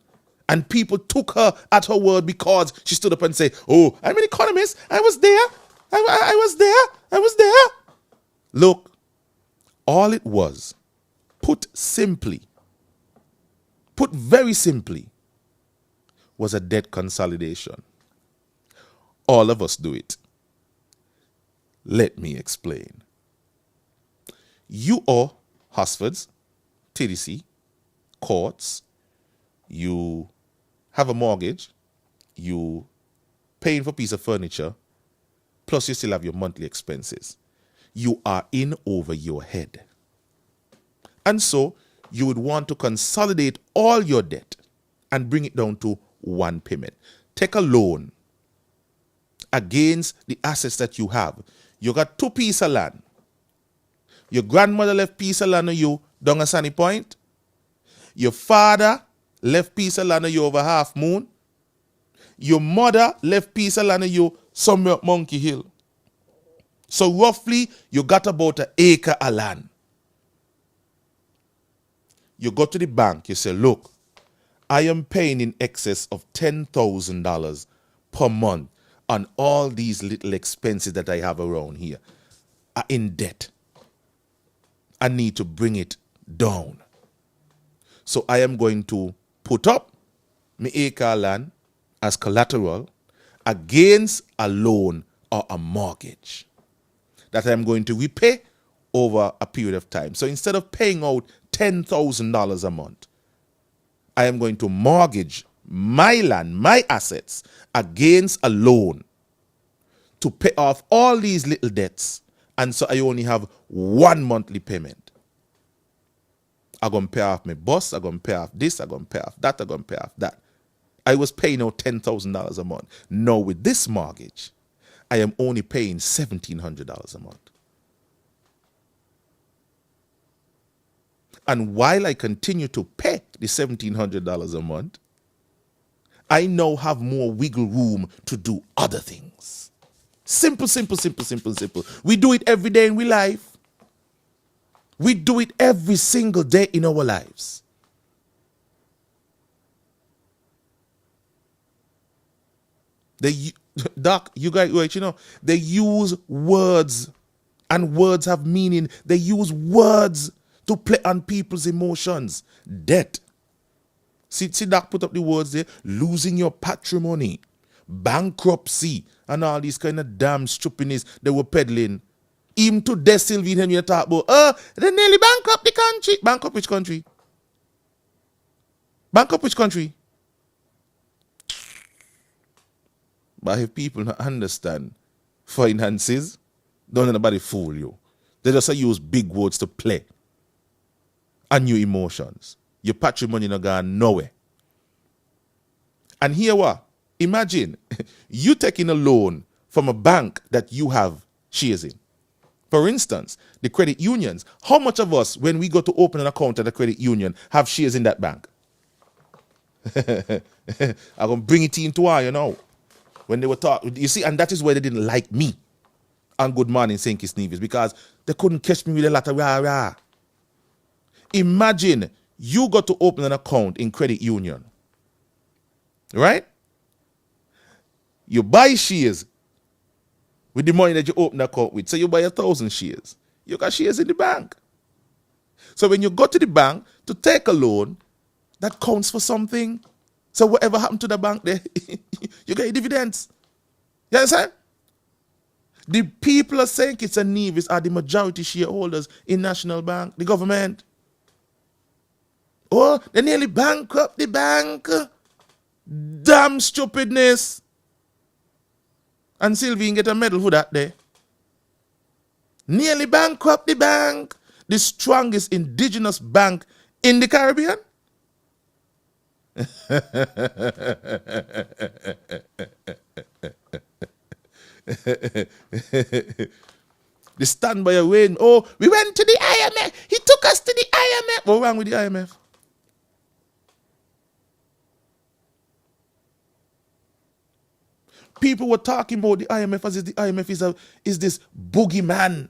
and people took her at her word because she stood up and said, oh, I'm an economist. I was there. I was there. Look, all it was, put very simply, was a debt consolidation. All of us do it. Let me explain. You owe Hosfords, TDC, courts, you have a mortgage, you paying for a piece of furniture, plus you still have your monthly expenses. You are in over your head. And so you would want to consolidate all your debt and bring it down to one payment. Take a loan against the assets that you have. You got 2 pieces of land. Your grandmother left piece of land on you down a Sunny Point. Your father left piece of land on you over Half Moon. Your mother left piece of land on you somewhere up Monkey Hill. So roughly, you got about 1 acre of land. You go to the bank, you say, look, I am paying in excess of $10,000 per month on all these little expenses that I have around here. I'm in debt. I need to bring it down. So I am going to put up my acre land as collateral against a loan or a mortgage that I'm going to repay over a period of time. So instead of paying out $10,000 a month, I am going to mortgage my land, my assets, against a loan to pay off all these little debts. And so I only have one monthly payment. I'm going to pay off my bus, I'm going to pay off this, I'm going to pay off that, I'm going to pay off that. I was paying out $10,000 a month. Now with this mortgage, I am only paying $1,700 a month. And while I continue to pay the $1,700 a month, I now have more wiggle room to do other things. Simple, simple, simple, simple, simple. We do it every day in our life. We do it every single day in our lives. Doc, you guys, right, you know, they use words, and words have meaning. They use words to play on people's emotions. Debt. See, Doc put up the words there. Losing your patrimony, bankruptcy, and all these kind of damn stupidness they were peddling. Even today, Sylvine Henry talk about, they nearly bankrupt the country. Bankrupt which country? Bankrupt which country? But if people don't understand finances, don't let nobody fool you. They just use big words to play on your emotions. Your patrimony not gone nowhere. And here what? Imagine you taking a loan from a bank that you have shares in. For instance, the credit unions. How much of us, when we go to open an account at a credit union, have shares in that bank? I'm going to bring it into our, you know. When they were talking, you see, and that is why they didn't like me on Good Morning St. Kitts Nevis, because they couldn't catch me with a lot of rah-rah. Imagine you got to open an account in credit union, right? You buy shares with the money that you open the account with. So you buy 1,000 shares. You got shares in the bank. So when you go to the bank to take a loan, That counts for something. So whatever happened to the bank there, you get dividends. You understand? The people are saying it's a Nevis are the majority shareholders in National Bank, the government. Oh, they nearly bankrupt the bank. Damn stupidness. And Sylvie get a medal for that day. Nearly bankrupt the bank. The strongest indigenous bank in the Caribbean. They stand by a way. Oh, we went to the IMF. He took us to the IMF. What's wrong with the IMF? People were talking about the IMF as if the IMF is this boogeyman.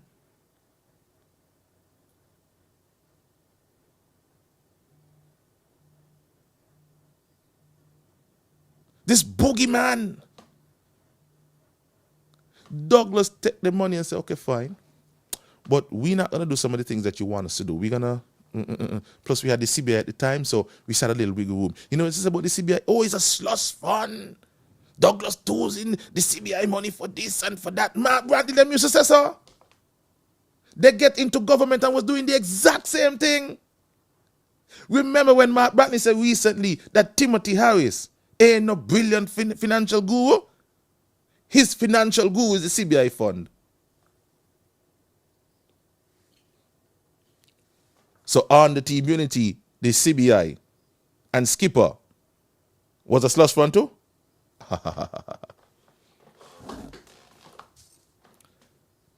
This boogeyman. Douglas take the money and say, okay, fine. But we're not going to do some of the things that you want us to do. We're going to... Plus, we had the CBI at the time, so we started a little wiggle room. You know, this is about the CBI. Oh, it's a slush fund. Douglas throws in the CBI money for this and for that. Mark Bradley, them used to say so. They get into government and was doing the exact same thing. Remember when Mark Bradley said recently that Timothy Harris ain't no brilliant financial guru? His financial guru is the CBI fund. So on the Team Unity, the CBI and Skipper was a slush fund too?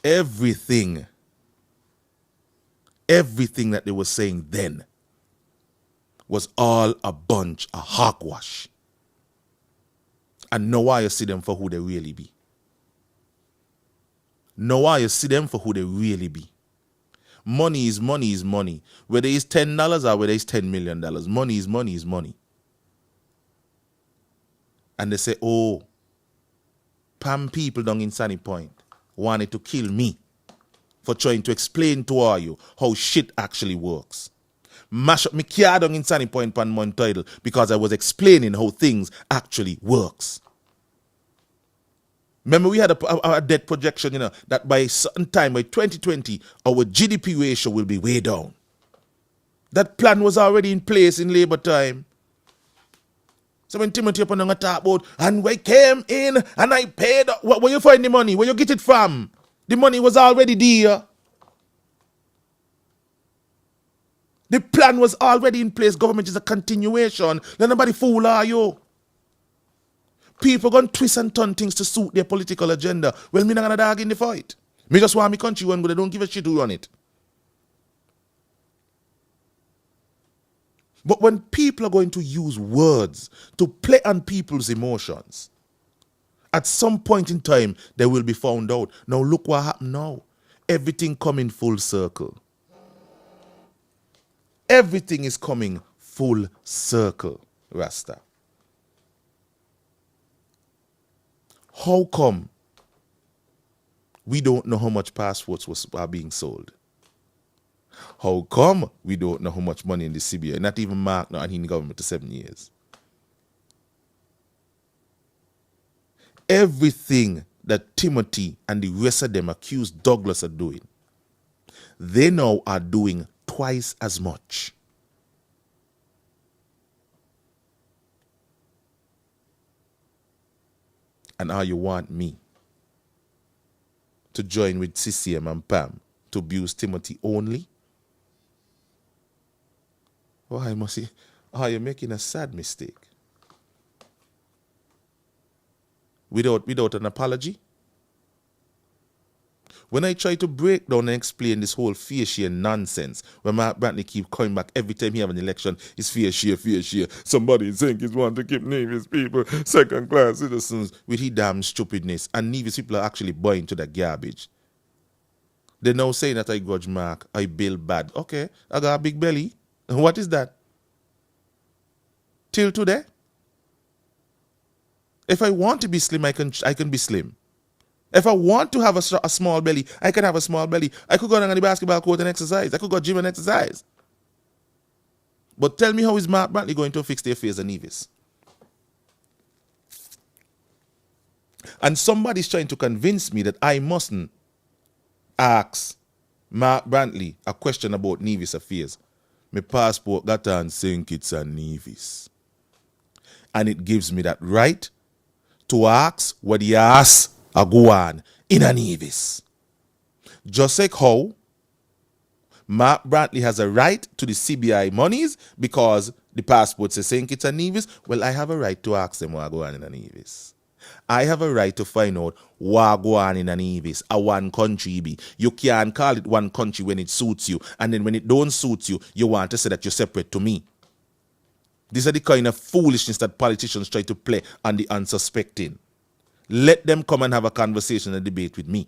Everything that they were saying then was all a bunch of hogwash. And now you see them for who they really be. Now you see them for who they really be. Money is money is money. Whether it's $10 or whether it's $10 million, money is money is money. And they say, oh, Pam people down in Sunny Point wanted to kill me for trying to explain to all you how shit actually works. Mash up my car down in Sunny Point pan Mount Tidal because I was explaining how things actually works. Remember, we had a debt projection, you know, that by a certain time, by 2020, our GDP ratio will be way down. That plan was already in place in Labour time. So when Timothy upon the talk about, and we came in and I paid, where you find the money? Where you get it from? The money was already there. The plan was already in place. Government is a continuation. Let nobody fool are you. People going to twist and turn things to suit their political agenda. Well, me not going to dog in the fight. Me just want my country run, but they don't give a shit who run it. But when people are going to use words to play on people's emotions, at some point in time, they will be found out. Now look what happened now. Everything coming full circle. Everything is coming full circle, Rasta. How come we don't know how much passports are being sold? How come we don't know how much money in the CBI, not even Mark, not in the government to 7 years? Everything that Timothy and the rest of them accused Douglas of doing, they now are doing twice as much. And how you want me to join with CCM and Pam to abuse Timothy only? Why must he? Are you making a sad mistake? Without an apology? When I try to break down and explain this whole fair share nonsense, when Mark Brantley keep coming back every time he have an election, it's fair share, fair share. Somebody think he's want to keep Nevis people second-class citizens with his damn stupidness. And Nevis people are actually buying to that garbage. They're now saying that I grudge Mark, I build bad. Okay, I got a big belly. What is that? Till today? If I want to be slim, I can be slim. If I want to have a small belly, I can have a small belly. I could go down on the basketball court and exercise. I could go gym and exercise. But tell me, how is Mark Brantley going to fix the affairs of Nevis? And somebody's trying to convince me that I mustn't ask Mark Brantley a question about Nevis affairs. My passport got on St. Kitts and Nevis. And it gives me that right to ask what the ass are go on in a Nevis. Just like how Mark Brantley has a right to the CBI monies because the passport says St. Kitts and Nevis, well, I have a right to ask them what go on in a Nevis. I have a right to find out what go on in a Nevis, a one country be. You can't call it one country when it suits you, and then when it don't suit you, you want to say that you're separate to me. These are the kind of foolishness that politicians try to play on the unsuspecting. Let them come and have a conversation and debate with me.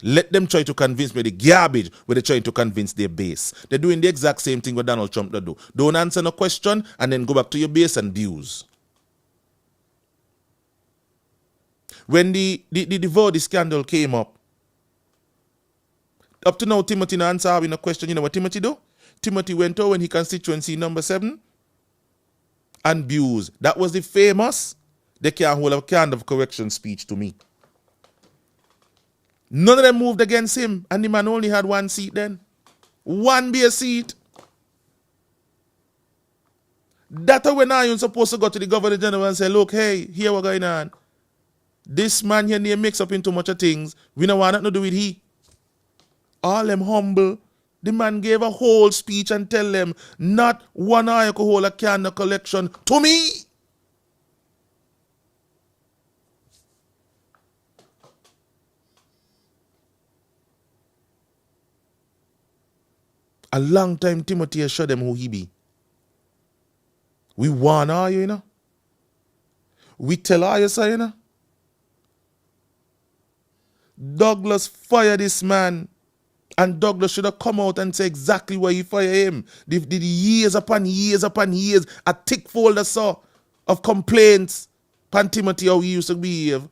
Let them try to convince me the garbage where they're trying to convince their base. They're doing the exact same thing what Donald Trump do. Don't answer no question and then go back to your base and abuse. When the Vodi scandal came up to now Timothy no answer having a question. You know what Timothy do? Timothy went over in his constituency number 7 and abused. That was the famous, they can't hold a kind of correction speech to me. None of them moved against him, and the man only had 1 seat then. 1 bare seat. That's when I am supposed to go to the Governor General and say, look, hey, here what's going on. This man here near mix up into much of things. We don't want nothing to do with he. All them humble. The man gave a whole speech and tell them, not one eye could hold a candle collection to me. A long time Timothy has showed them who he be. We warn all you know. We tell all you say, you know. Douglas fired this man. And Douglas should have come out and say exactly why he fired him. The years upon years upon years, a thick folder saw of complaints upon Timothy how he used to behave.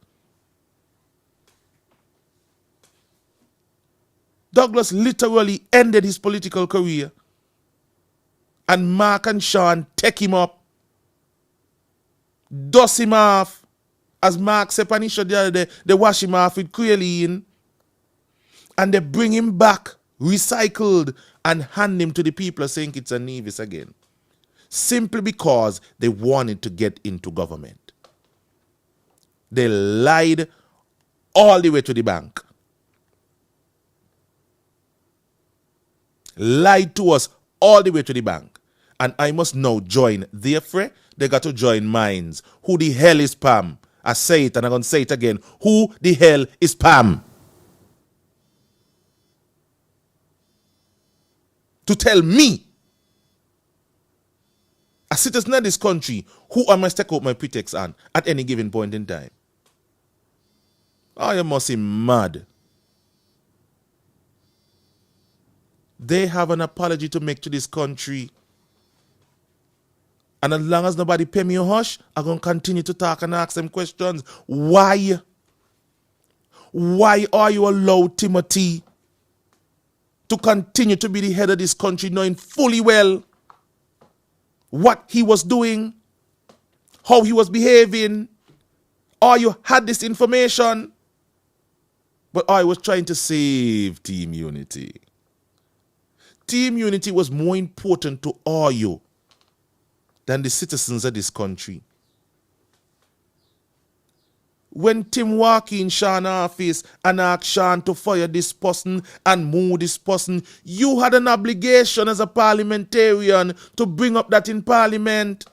Douglas literally ended his political career. And Mark and Sean take him up, dust him off. As Mark said on his show the other day, they wash him off with Quayle and they bring him back, recycled, and hand him to the people of St. Kitts and Nevis again. Simply because they wanted to get into government. They lied all the way to the bank. Lied to us all the way to the bank. And I must now join their fray. They got to join mines. Who the hell is Pam? I say it and I'm going to say it again. Who the hell is Pam? To tell me, a citizen of this country, who I must take out my pretext on at any given point in time. Oh, you must be mad. They have an apology to make to this country. And as long as nobody pay me a hush, I'm going to continue to talk and ask them questions. Why? Why are you allowed Timothy to continue to be the head of this country knowing fully well what he was doing, how he was behaving? Or you had this information, but I was trying to save Team Unity. Team Unity was more important to all you than the citizens of this country. When Tim walk in Sean's office and asked Sean to fire this person and move this person, you had an obligation as a parliamentarian to bring up that in parliament.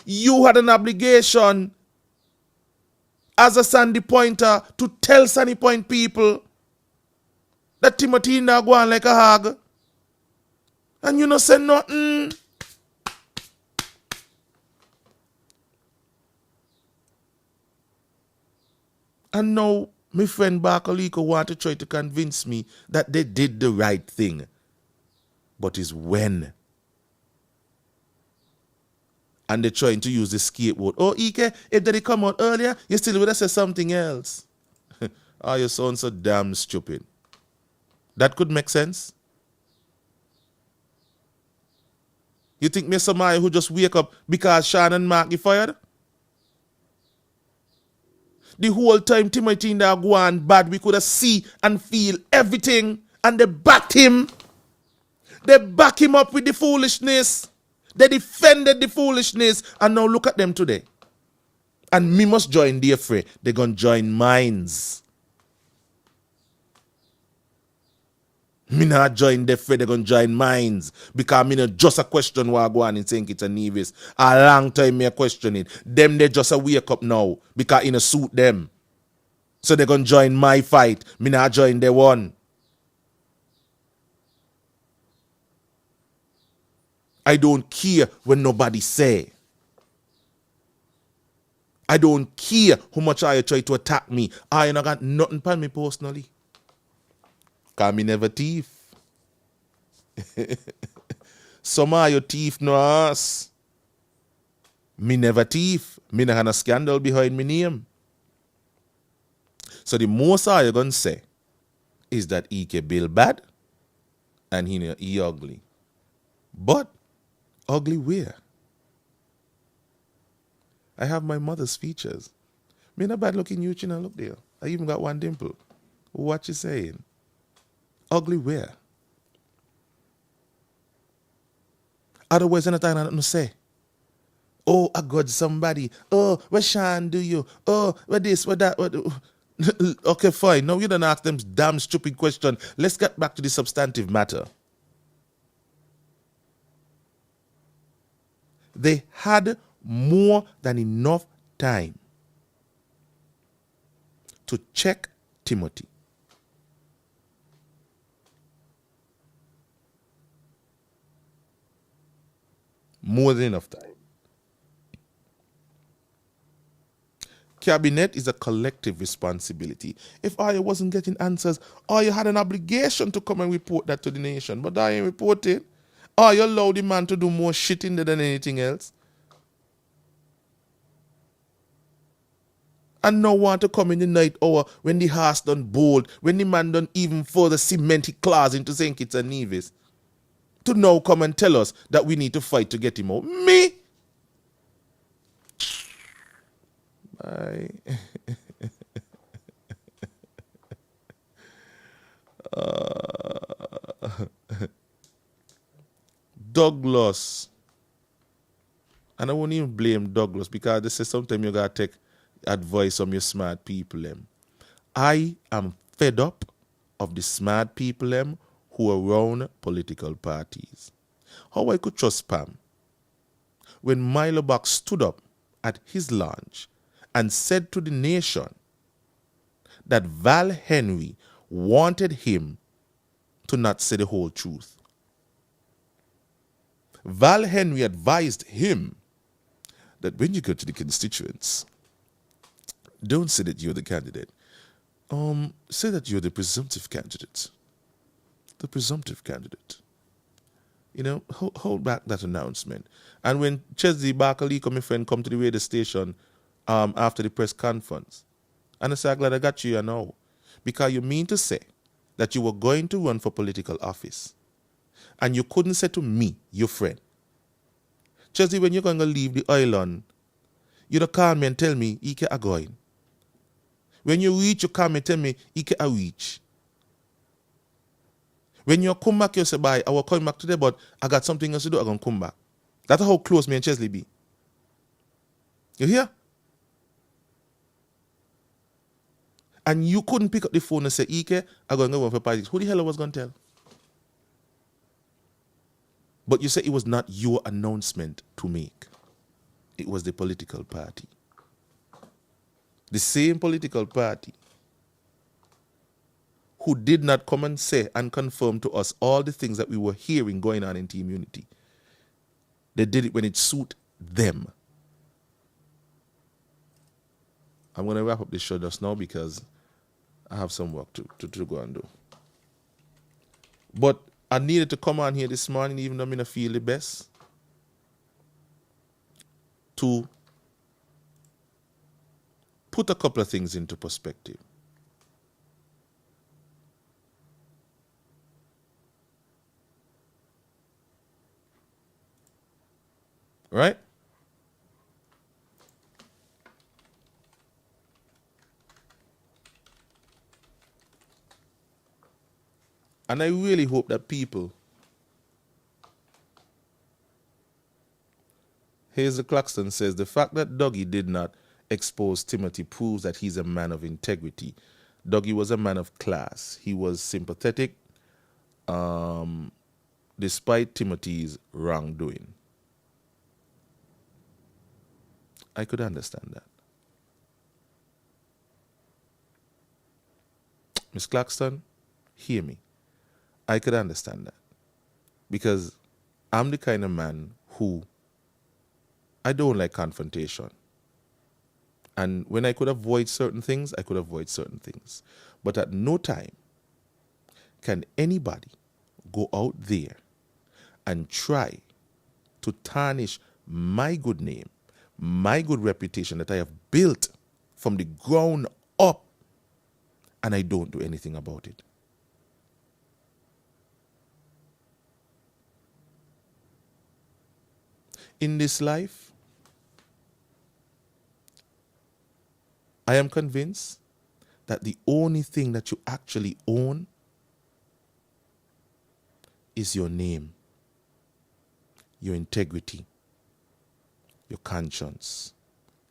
You had an obligation as a Sandy Pointer to tell Sandy Point people that Timothy not go on like a hog. And you not say nothing. And now, my friend Barcoliko want to try to convince me that they did the right thing. But it's when. And they're trying to use the scapegoat. Oh, Ike, if they come out earlier, you still would have said something else. Oh, you sound so damn stupid. That could make sense. You think me somebody who just wake up because Sean and Mark get fired? The whole time Timothy in there go on bad, we could have see and feel everything, and they backed him. They back him up with the foolishness. They defended the foolishness, and now look at them today. And me must join their fray. They're going to join minds. Me not join their fray, they're going to join minds. Because me not just a question why I go on in St. Kitts and Nevis. A long time me a question it. Them they just a wake up now. Because it a suit them. So they're going to join my fight. Me not join their one. I don't care when nobody say. I don't care how much I try to attack me. I not got nothing upon me personally. Because me never thief. Some of your thief no ass. Me never thief. Me not have a scandal behind me name. So the most I going to say is that he can build bad and he ugly. But ugly where? I have my mother's features. Me not bad looking you, China, look there. I even got one dimple. What you saying? Ugly where? Otherwise, anything I don't say. Oh, I got somebody. Oh, what Sean do you? Oh, what this, what that, what... Okay, fine. Now you don't ask them damn stupid question. Let's get back to the substantive matter. They had more than enough time to check Timothy. More than enough time. Cabinet is a collective responsibility. If I wasn't getting answers, you had an obligation to come and report that to the nation. But I ain't reporting. You allow the man to do more shit in there than anything else. And now want to come in the night hour when the horse done bold, when the man done even further cement his claws into St. Kitts and Nevis, to now come and tell us that we need to fight to get him out. Me? Bye. Douglas. And I won't even blame Douglas because they say sometimes you gotta take advice from your smart people. I am fed up of the smart people who are around political parties. How I could trust Pam when Milo Bach stood up at his launch and said to the nation that Val Henry wanted him to not say the whole truth. Val Henry advised him that when you go to the constituents, don't say that you're the candidate. Say that you're the presumptive candidate. The presumptive candidate. You know, hold back that announcement. And when Chesley Barkley, my friend, come to the radio station after the press conference, and I said, I'm glad I got you now. Because you mean to say that you were going to run for political office, and you couldn't say to me, your friend, Chesley, when you're going to leave the island, you don't call me and tell me, Ike are going. When you reach, you call me and tell me, Ike are reach. When you come back, you say, bye, I will come back today, but I got something else to do, I'm going to come back. That's how close me and Chesley be. You hear? And you couldn't pick up the phone and say, Ike, I'm going to go for politics. Who the hell I was going to tell? But you said it was not your announcement to make. It was the political party. The same political party who did not come and say and confirm to us all the things that we were hearing going on in Team Unity. They did it when it suited them. I'm going to wrap up this show just now because I have some work to go and do. But I needed to come on here this morning, even though I'm not feel the best, to put a couple of things into perspective. Right? And I really hope that people, Hazel Claxton says, the fact that Dougie did not expose Timothy proves that he's a man of integrity. Dougie was a man of class. He was sympathetic despite Timothy's wrongdoing. I could understand that. Miss Claxton, hear me. I could understand that. Because I'm the kind of man who I don't like confrontation. And when I could avoid certain things, I could avoid certain things. But at no time can anybody go out there and try to tarnish my good name, my good reputation that I have built from the ground up, and I don't do anything about it. In this life, I am convinced that the only thing that you actually own is your name, your integrity, your conscience,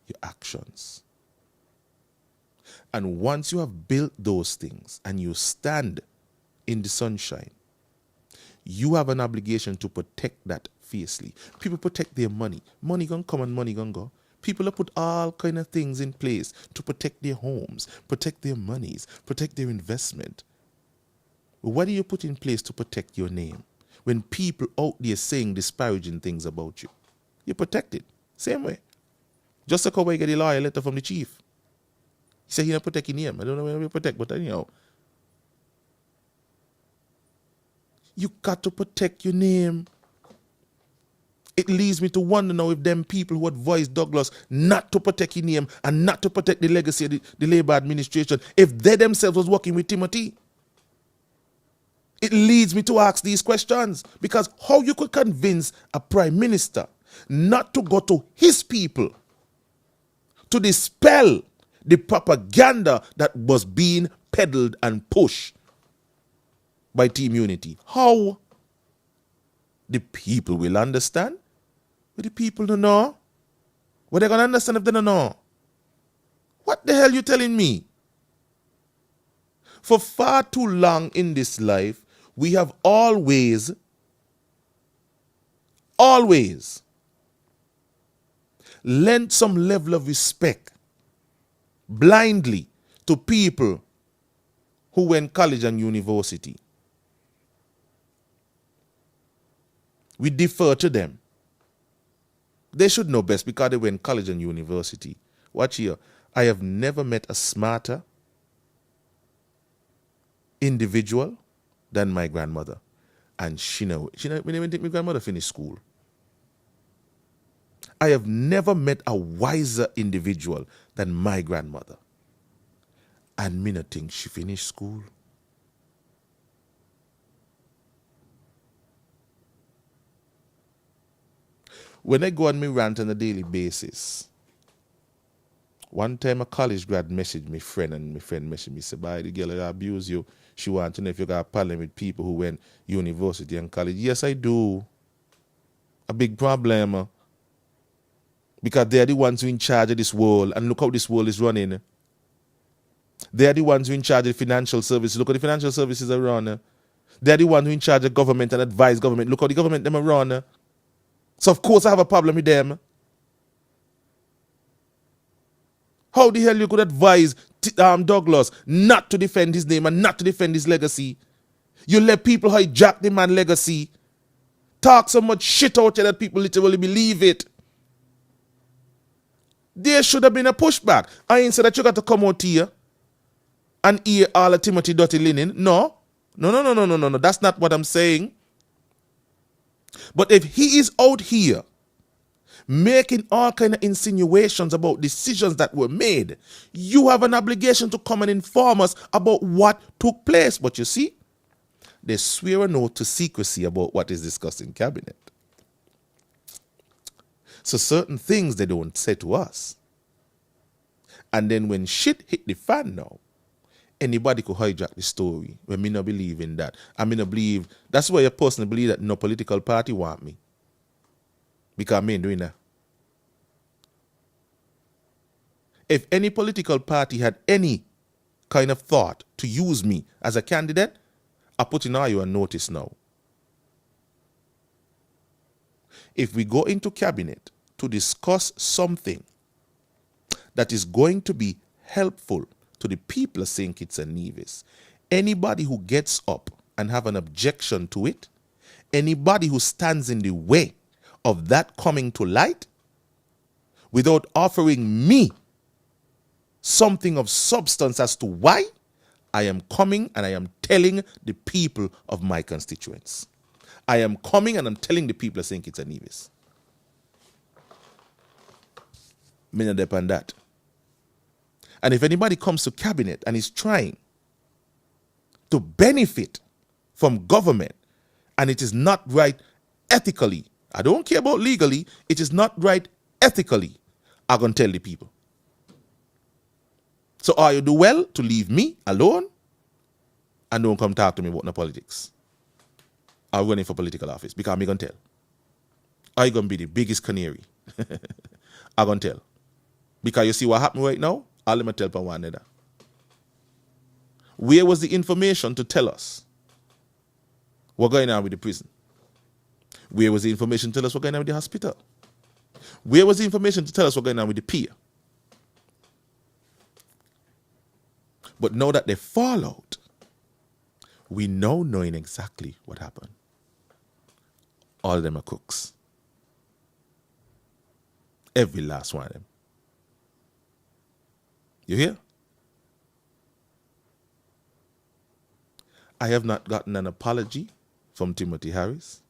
your actions. And once you have built those things and you stand in the sunshine, you have an obligation to protect that fiercely. People protect their money. Money gonna come and money gonna go. People have put all kind of things in place to protect their homes, protect their monies, protect their investment. But what do you put in place to protect your name? When people out there saying disparaging things about you, you protect it. Same way. Just like how I get a lawyer letter from the chief. He said he not protect your name. I don't know where we protect, but anyhow. You got to protect your name. It leads me to wonder now if them people who advised Douglas not to protect his name and not to protect the legacy of the Labour administration, if they themselves was working with Timothy. It leads me to ask these questions, because how you could convince a prime minister not to go to his people to dispel the propaganda that was being peddled and pushed by Team Unity. How? The people will understand, but the people don't know. What they gonna understand if they don't know? What the hell you telling me? For far too long in this life, we have always lent some level of respect blindly to people who went college and university. We defer to them. They should know best because they went college and university. Watch here. I have never met a smarter individual than my grandmother. And she know when even think my grandmother finished school. I have never met a wiser individual than my grandmother. And me not think she finished school. When I go on my rant on a daily basis, one time a college grad messaged my friend, and my friend messaged me, said, "Bye, the girl that abuse you, she want to know if you got a problem with people who went university and college." Yes, I do. A big problem. Because they are the ones who are in charge of this world, and look how this world is running. They are the ones who are in charge of financial services. Look how the financial services are run. They are the ones who are in charge of government and advise government. Look how the government them are run. So of course I have a problem with them. How the hell you could advise Douglas not to defend his name and not to defend his legacy? You let people hijack the man's legacy. Talk so much shit out there that people literally believe it. There should have been a pushback. I ain't said that you got to come out here and hear all of Timothy dirty linen. No. That's not what I'm saying. But if he is out here making all kind of insinuations about decisions that were made, you have an obligation to come and inform us about what took place. But you see, they swear an oath to secrecy about what is discussed in cabinet. So certain things they don't say to us. And then when shit hit the fan now, anybody could hijack the story. When me not believe in that. I mean, I believe, that's why I personally believe that no political party want me. Because me ain't doing that. If any political party had any kind of thought to use me as a candidate, I put in all you on notice now. If we go into cabinet to discuss something that is going to be helpful to the people of St. Kitts and Nevis, anybody who gets up and have an objection to it, anybody who stands in the way of that coming to light without offering me something of substance as to why, I am coming and I am telling the people of my constituents. I am coming and I'm telling the people of St. Kitts and Nevis. Me not depend that. And if anybody comes to cabinet and is trying to benefit from government and it is not right ethically, I don't care about legally, it is not right ethically, I'm going to tell the people. So are you do well to leave me alone and don't come talk to me about no politics? I'm running for political office because I'm going to tell. Are you going to be the biggest canary? I'm going to tell. Because you see what happened right now? All them tell for one another. Where was the information to tell us what's going on with the prison? Where was the information to tell us what's going on with the hospital? Where was the information to tell us what's going on with the pier? But now that they fall out, we now knowing exactly what happened. All of them are crooks. Every last one of them. You hear? I have not gotten an apology from Timothy Harris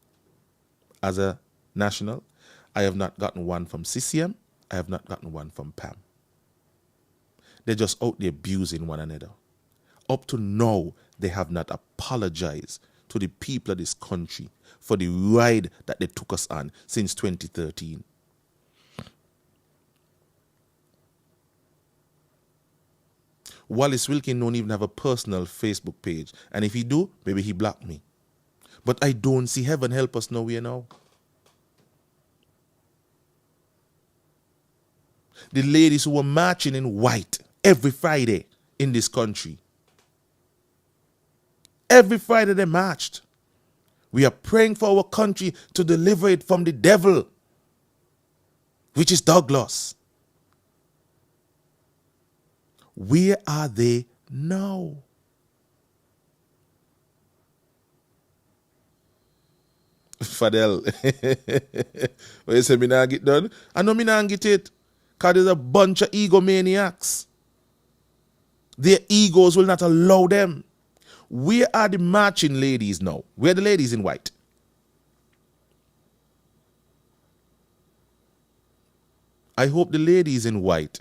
as a national. I have not gotten one from CCM. I have not gotten one from Pam. They're just out there abusing one another. Up to now, they have not apologized to the people of this country for the ride that they took us on since 2013. Wallace Wilkin don't even have a personal Facebook page. And if he do, maybe he blocked me. But I don't see heaven help us nowhere now. The ladies who were marching in white every Friday in this country. Every Friday they marched. We are praying for our country to deliver it from the devil, which is Douglas. Where are they now? Fadel, what you say me not get done? I know me not get it. Because there's a bunch of egomaniacs. Their egos will not allow them. Where are the marching ladies now? Where are the ladies in white? I hope the ladies in white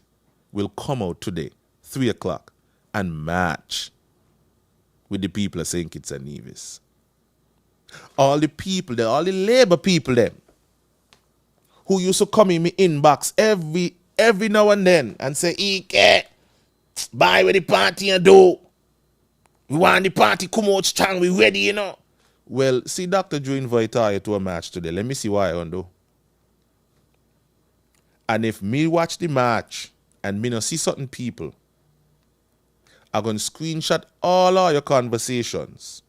will come out today, 3 o'clock, and march with the people of St. Kitts and Nevis. All the people there, all the labor people there, who used to come in my inbox every now and then and say, Ike, buy with the party and do. We want the party come out strong, we ready, you know. Well, see, Dr. Drew invite you to a match today. Let me see what I want to do. And if me watch the match and me not see certain people, I'm going to screenshot all of your conversations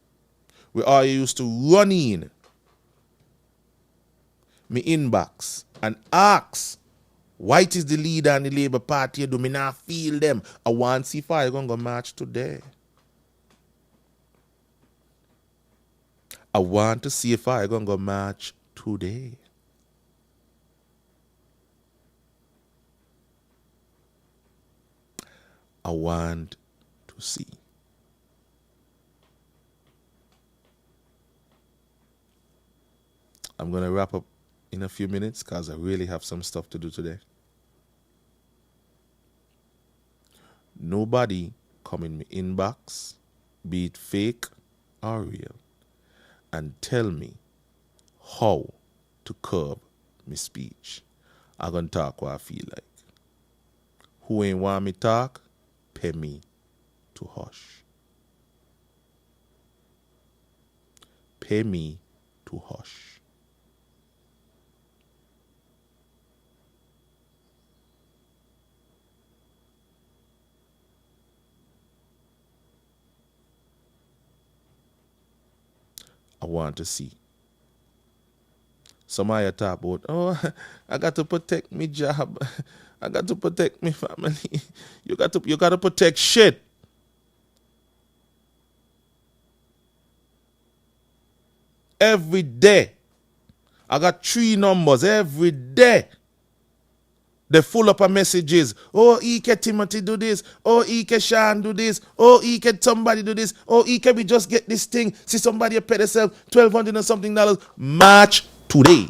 where all you used to run in me inbox and ask, White is the leader and the Labour Party, do me not feel them? I want to see if I'm going to march today. I want to see if I'm going to march today. I want to see. I'm going to wrap up in a few minutes because I really have some stuff to do today. Nobody come in my inbox, be it fake or real, and tell me how to curb my speech, I gonna talk what I feel like. Who ain't want me talk, pay me to hush. Pay me to hush. I want to see. Some of you talk about, oh, I got to protect my job. I got to protect my family. You got to protect shit. Every day. I got 3 numbers every day. They full up of messages. Oh, Ike Timothy do this. Oh, Ike Sean do this. Oh, Ike somebody do this. Oh, Ike we just get this thing. See somebody pay themselves $1,200 and something. March today.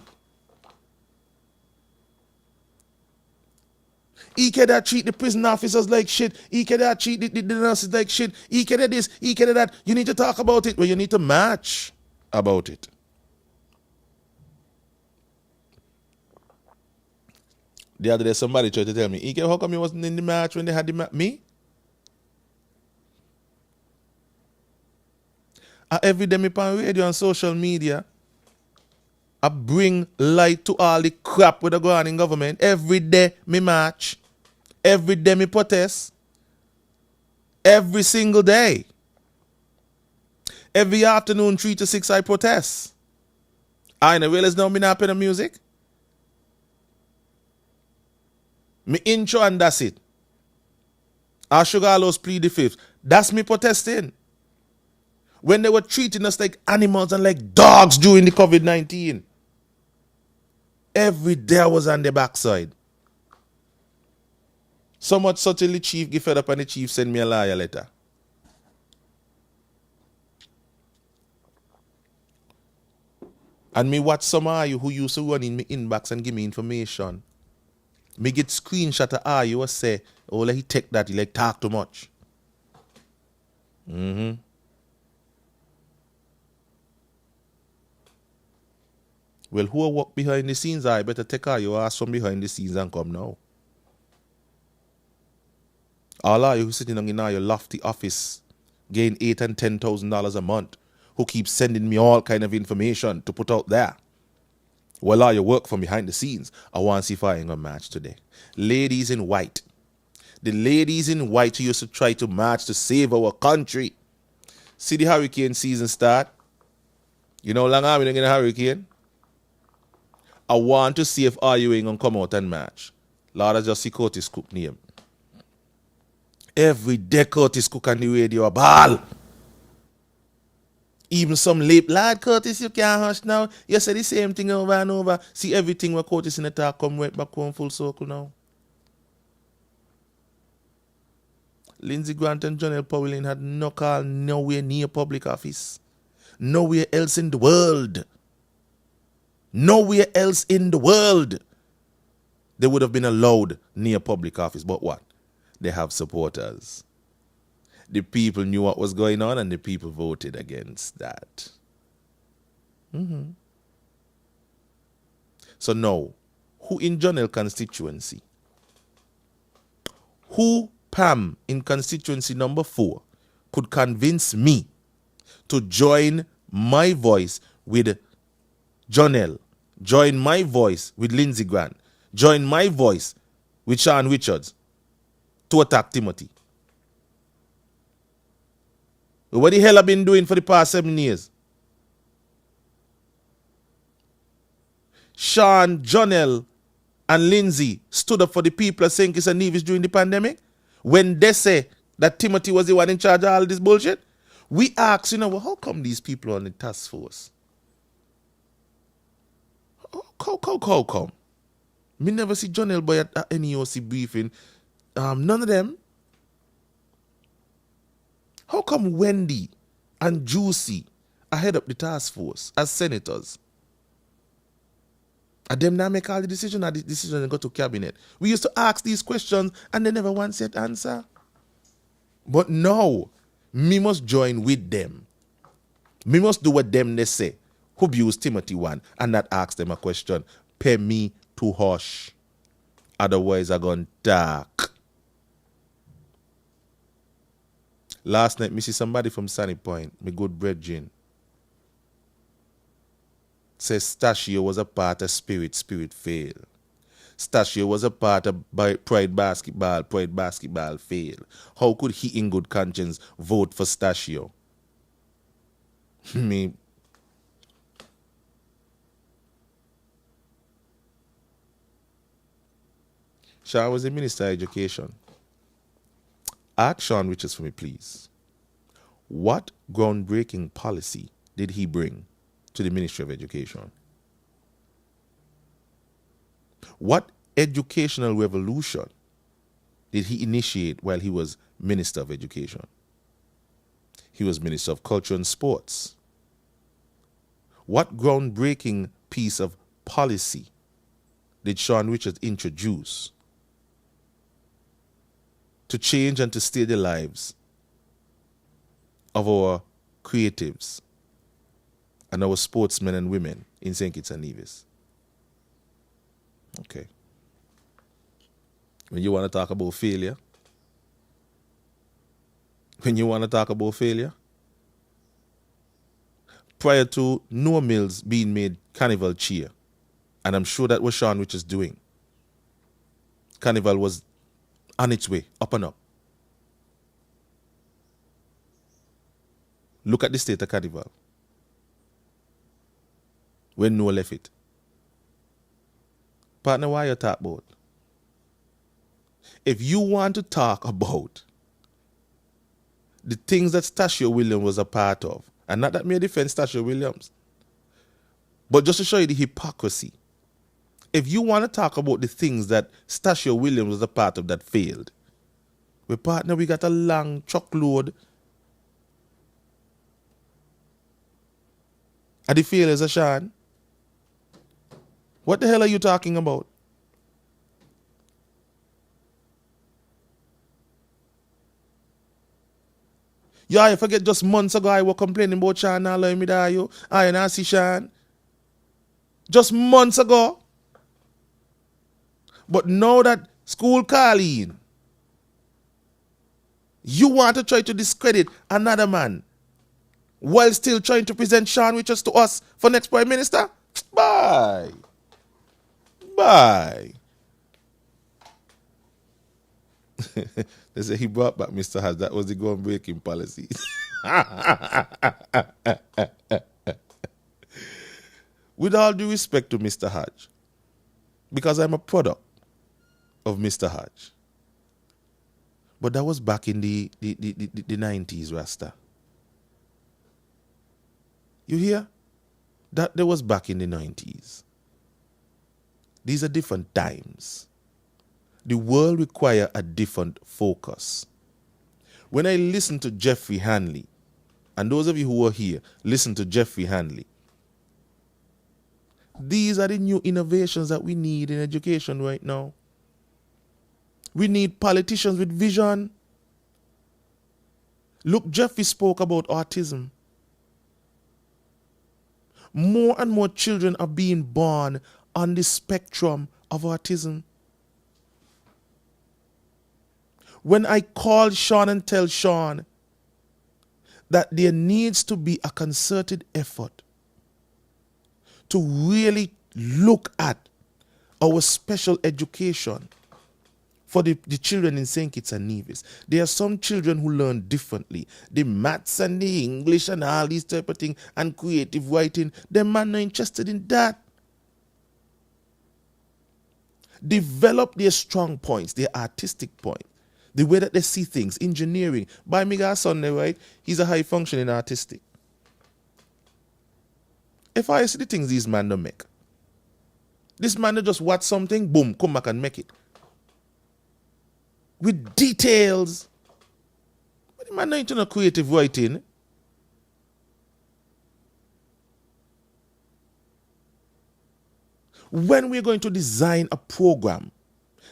Ike that treat the prison officers like shit. Ike that treat the nurses like shit. Ike that this. Ike that. You need to talk about it. Well, you need to march about it. The other day, somebody tried to tell me, Ike, how come you wasn't in the march when they had the march? Me? Every day, me on radio and social media, I bring light to all the crap with the go on in government. Every day, me march. Every day, me protest. Every single day. Every afternoon, 3 to 6, I protest. I know realize now me not playing the music. Me intro and that's it. I sugar allows plead the fifth. That's me protesting. When they were treating us like animals and like dogs during the COVID-19. Every day I was on the backside. So much so till the chief get fed up and the chief send me a liar letter. And me watch some of you who used to run in my inbox and give me information. Me get screenshot of all you say, oh, let he take that, he like talk too much. Well, who work behind the scenes, I better take all your ass from behind the scenes and come now. All of you who sitting in your lofty office, gain $8,000 and $10,000 a month, who keep sending me all kind of information to put out there. Well, all your work from behind the scenes, I want to see if I ain't gonna match today. Ladies in white. The ladies in white who used to try to march to save our country. See the hurricane season start? You know how long I'm in a hurricane? I want to see if all you ain't gonna come out and march. Lord, I just see Curtis Cook name. Every day Curtis Cook on the radio a ball. Even some late lad, Curtis, you can't hush now. You say the same thing over and over. See everything where Curtis in the talk come right back home full circle now. Lindsey Grant and John L. Powell had no call nowhere near public office. Nowhere else in the world. Nowhere else in the world. They would have been allowed near public office. But what? They have supporters. The people knew what was going on and the people voted against that. So now, who in John L constituency? Who, Pam, in constituency number 4, could convince me to join my voice with John L, join my voice with Lindsey Grant, join my voice with Sean Richards to attack Timothy? What the hell I've been doing for the past 7 years? Sean, Jonell, and Lindsay stood up for the people of St. Kitts and Nevis during the pandemic. When they say that Timothy was the one in charge of all this bullshit, we ask, well, how come these people are on the task force? How come? Me never see Jonell boy at NEOC briefing. None of them. How come Wendy and Juicy are head up the task force as senators? And them now make all the decision, and the decision go to cabinet. We used to ask these questions and they never once said answer. But now, me must join with them. Me must do what them they say. Who abuse Timothy one and not ask them a question. Pay me to hush. Otherwise, I gone dark. Last night, me see somebody from Sunny Point, me good brethren, says Stachio was a part of Spirit failed. Stachio was a part of Pride Basketball failed. How could he in good conscience vote for Stachio? Me. Sean was the Minister of Education. Ask Sean Richards for me, please. What groundbreaking policy did he bring to the Ministry of Education? What educational revolution did he initiate while he was Minister of Education? He was Minister of Culture and Sports. What groundbreaking piece of policy did Sean Richards introduce to change and to steer the lives of our creatives and our sportsmen and women in St. Kitts and Nevis? Okay. When you want to talk about failure, prior to Noah Mills being made Carnival chair, and I'm sure that was Sean Richards doing, Carnival was on its way, up and up. Look at the state of Carnival when Noah left it. Partner, why you talk about? If you want to talk about the things that Stachio Williams was a part of, and not that me defend Stachio Williams, but just to show you the hypocrisy. If you want to talk about the things that Stachio Williams was a part of that failed, we partner, we got a long truckload of the failures of Sean. What the hell are you talking about? Yeah, I forget just months ago I was complaining about Sean not allowing me there, you. I not see Sean. Just months ago. But now that school calling, you want to try to discredit another man while still trying to present Sean Richards to us for next Prime Minister? Bye. Bye. They say he brought back Mr. Hatch. That was the groundbreaking policy. With all due respect to Mr. Hatch, because I'm a product of Mr. Hatch. But that was back in the 90s, Rasta. You hear? That was back in the 90s. These are different times. The world requires a different focus. When I listen to Jeffrey Hanley, and those of you who are here, listen to Jeffrey Hanley, these are the new innovations that we need in education right now. We need politicians with vision. Look, Jeffrey spoke about autism. More and more children are being born on the spectrum of autism. When I call Sean and tell Sean that there needs to be a concerted effort to really look at our special education for the children in St. Kitts and Nevis. There are some children who learn differently. The maths and the English and all these type of things and creative writing, they're not interested in that. Develop their strong points, their artistic points, the way that they see things, engineering. By me guy Sunday, right? He's a high functioning artistic. If I see the things these men don't make, this man don't just watch something, boom, come back and make it. With details. But the man not into no creative writing. When we're going to design a program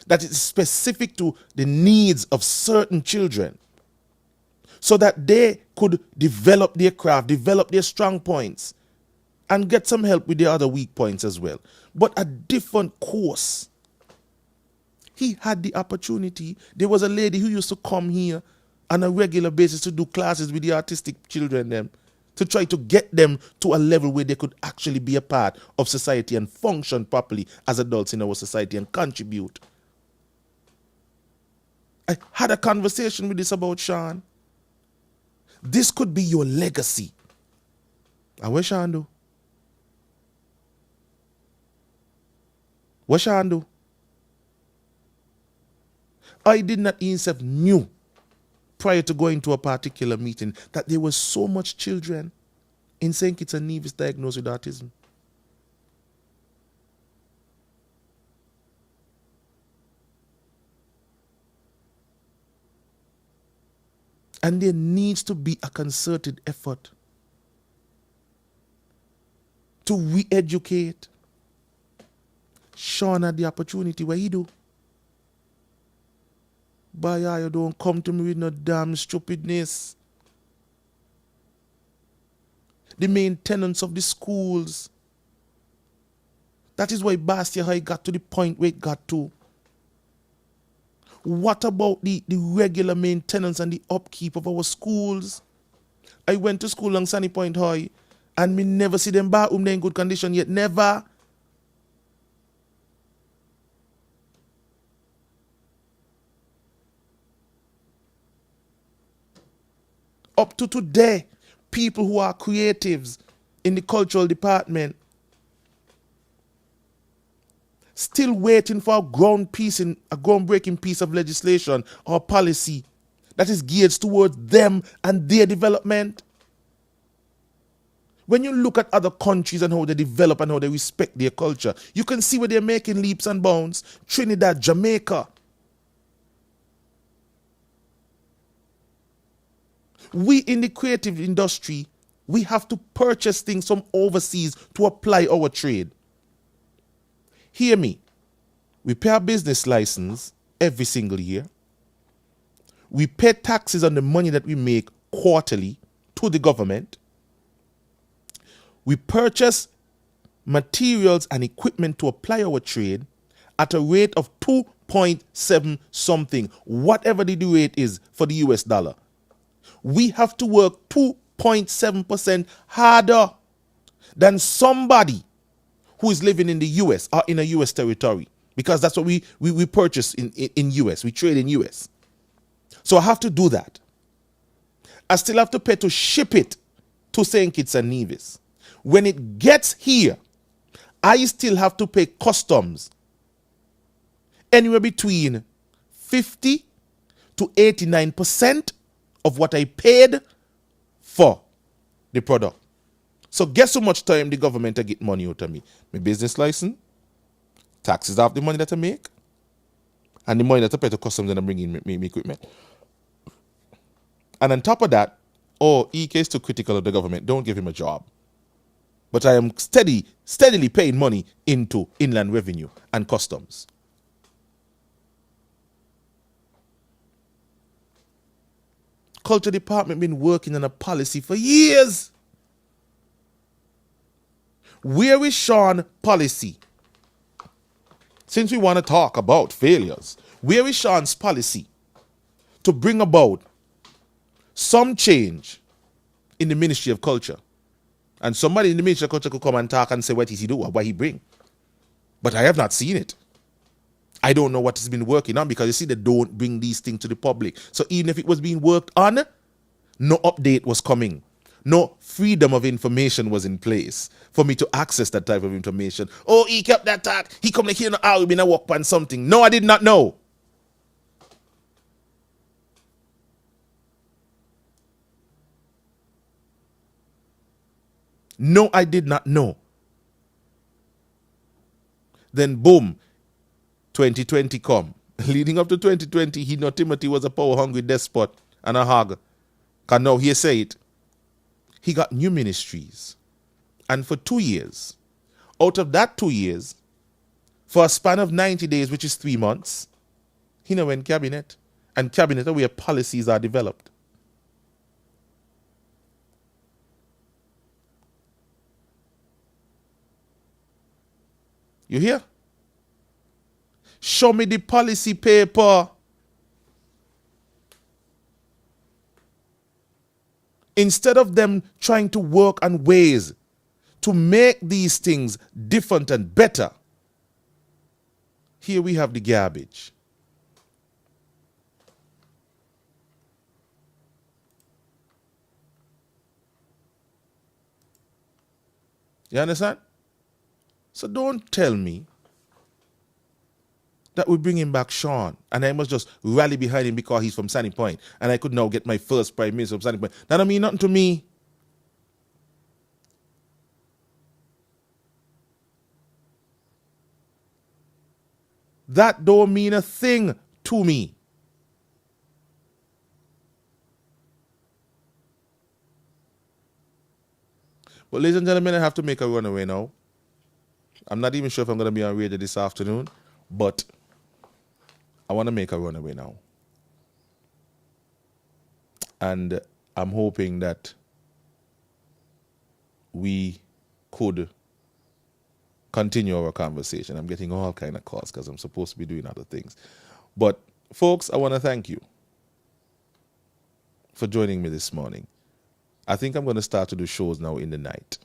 that is specific to the needs of certain children so that they could develop their craft, develop their strong points, and get some help with their other weak points as well. But a different course. He had the opportunity. There was a lady who used to come here on a regular basis to do classes with the autistic children them, to try to get them to a level where they could actually be a part of society and function properly as adults in our society and contribute. I had a conversation with this about Sean. This could be your legacy. And what Sean do? What Sean do? I did not even knew prior to going to a particular meeting that there was so much children in St. Kitts and Nevis diagnosed with autism. And there needs to be a concerted effort to re-educate. Sean had the opportunity. What he do? Boy, you don't come to me with no damn stupidness. The maintenance of the schools. That is why Bastia High got to the point where it got to. What about the regular maintenance and the upkeep of our schools? I went to school on Sunny Point High and me never see them bathroom in good condition yet. Never. Up to today, people who are creatives in the cultural department still waiting for a groundbreaking piece of legislation or policy that is geared towards them and their development. When you look at other countries and how they develop and how they respect their culture, you can see where they're making leaps and bounds. Trinidad, Jamaica. We in the creative industry, we have to purchase things from overseas to apply our trade. Hear me. We pay our business license every single year. We pay taxes on the money that we make quarterly to the government. We purchase materials and equipment to apply our trade at a rate of 2.7 something, whatever the rate is for the US dollar. We have to work 2.7% harder than somebody who is living in the US or in a US territory, because that's what we purchase in US. We trade in US. So I have to do that. I still have to pay to ship it to St. Kitts and Nevis. When it gets here, I still have to pay customs anywhere between 50 to 89% of what I paid for the product. So guess how much time the government to get money out of me? My business license, taxes off the money that I make, and the money that I pay to customs and I bring in my equipment. And on top of that, EK is too critical of the government. Don't give him a job. But I am steadily paying money into inland revenue and customs. Culture department been working on a policy for years. Where is Sean's policy? Since we want to talk about failures, where is Sean's policy to bring about some change in the Ministry of Culture? And somebody in the Ministry of Culture could come and talk and say what is he do or what he bring. But I have not seen it. I don't know what has been working on, because you see they don't bring these things to the public. So even if it was being worked on, no update was coming. No freedom of information was in place for me to access that type of information. Oh, he kept that talk. He come like here now, we been a work on something. No, I did not know. No, I did not know. Then boom, 2020 come. Leading up to 2020, he know Timothy was a power-hungry despot and a hog. Because now he say it. He got new ministries. And for 2 years, out of that 2 years, for a span of 90 days, which is 3 months, he now went cabinet. And cabinet are where policies are developed. You hear? Show me the policy paper. Instead of them trying to work on ways to make these things different and better, here we have the garbage. You understand? So don't tell me that we're bringing back Sean and I must just rally behind him because he's from Sunny Point and I could now get my first prime minister from Sunny Point. That don't mean nothing to me. That don't mean a thing to me. But ladies and gentlemen, I have to make a runaway now. I'm not even sure if I'm going to be on radio this afternoon, but I want to make a runaway now. And I'm hoping that we could continue our conversation. I'm getting all kind of calls because I'm supposed to be doing other things. But folks, I want to thank you for joining me this morning. I think I'm going to start to do shows now in the night.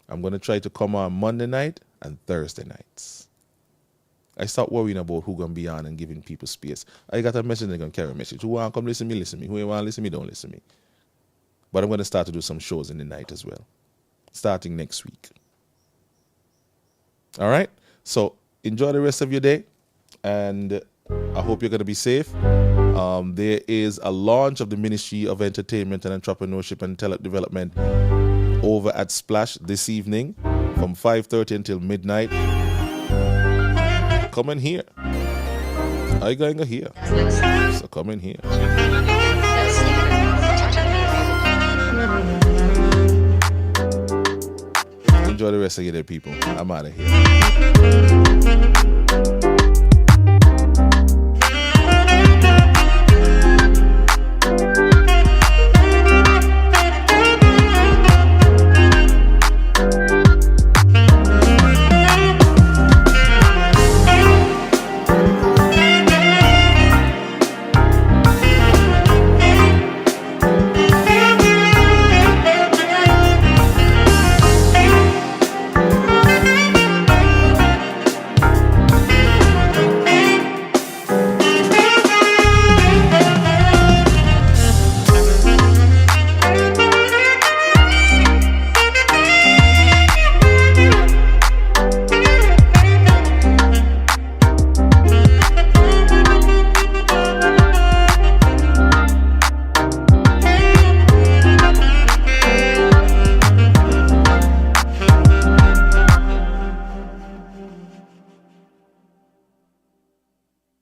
I'm going to try to come on Monday night and Thursday nights. I start worrying about who going to be on and giving people space. I got a message, they're going to carry a message. Who want to come listen to me, listen to me. Who want to listen to me, don't listen to me. But I'm going to start to do some shows in the night as well, starting next week. All right? So enjoy the rest of your day, and I hope you're going to be safe. There is a launch of the Ministry of Entertainment and Entrepreneurship and Talent Development over at Splash this evening from 5:30 until midnight. Come in here. I going to hear. So come in here. Enjoy the rest of your day, people. I'm out of here.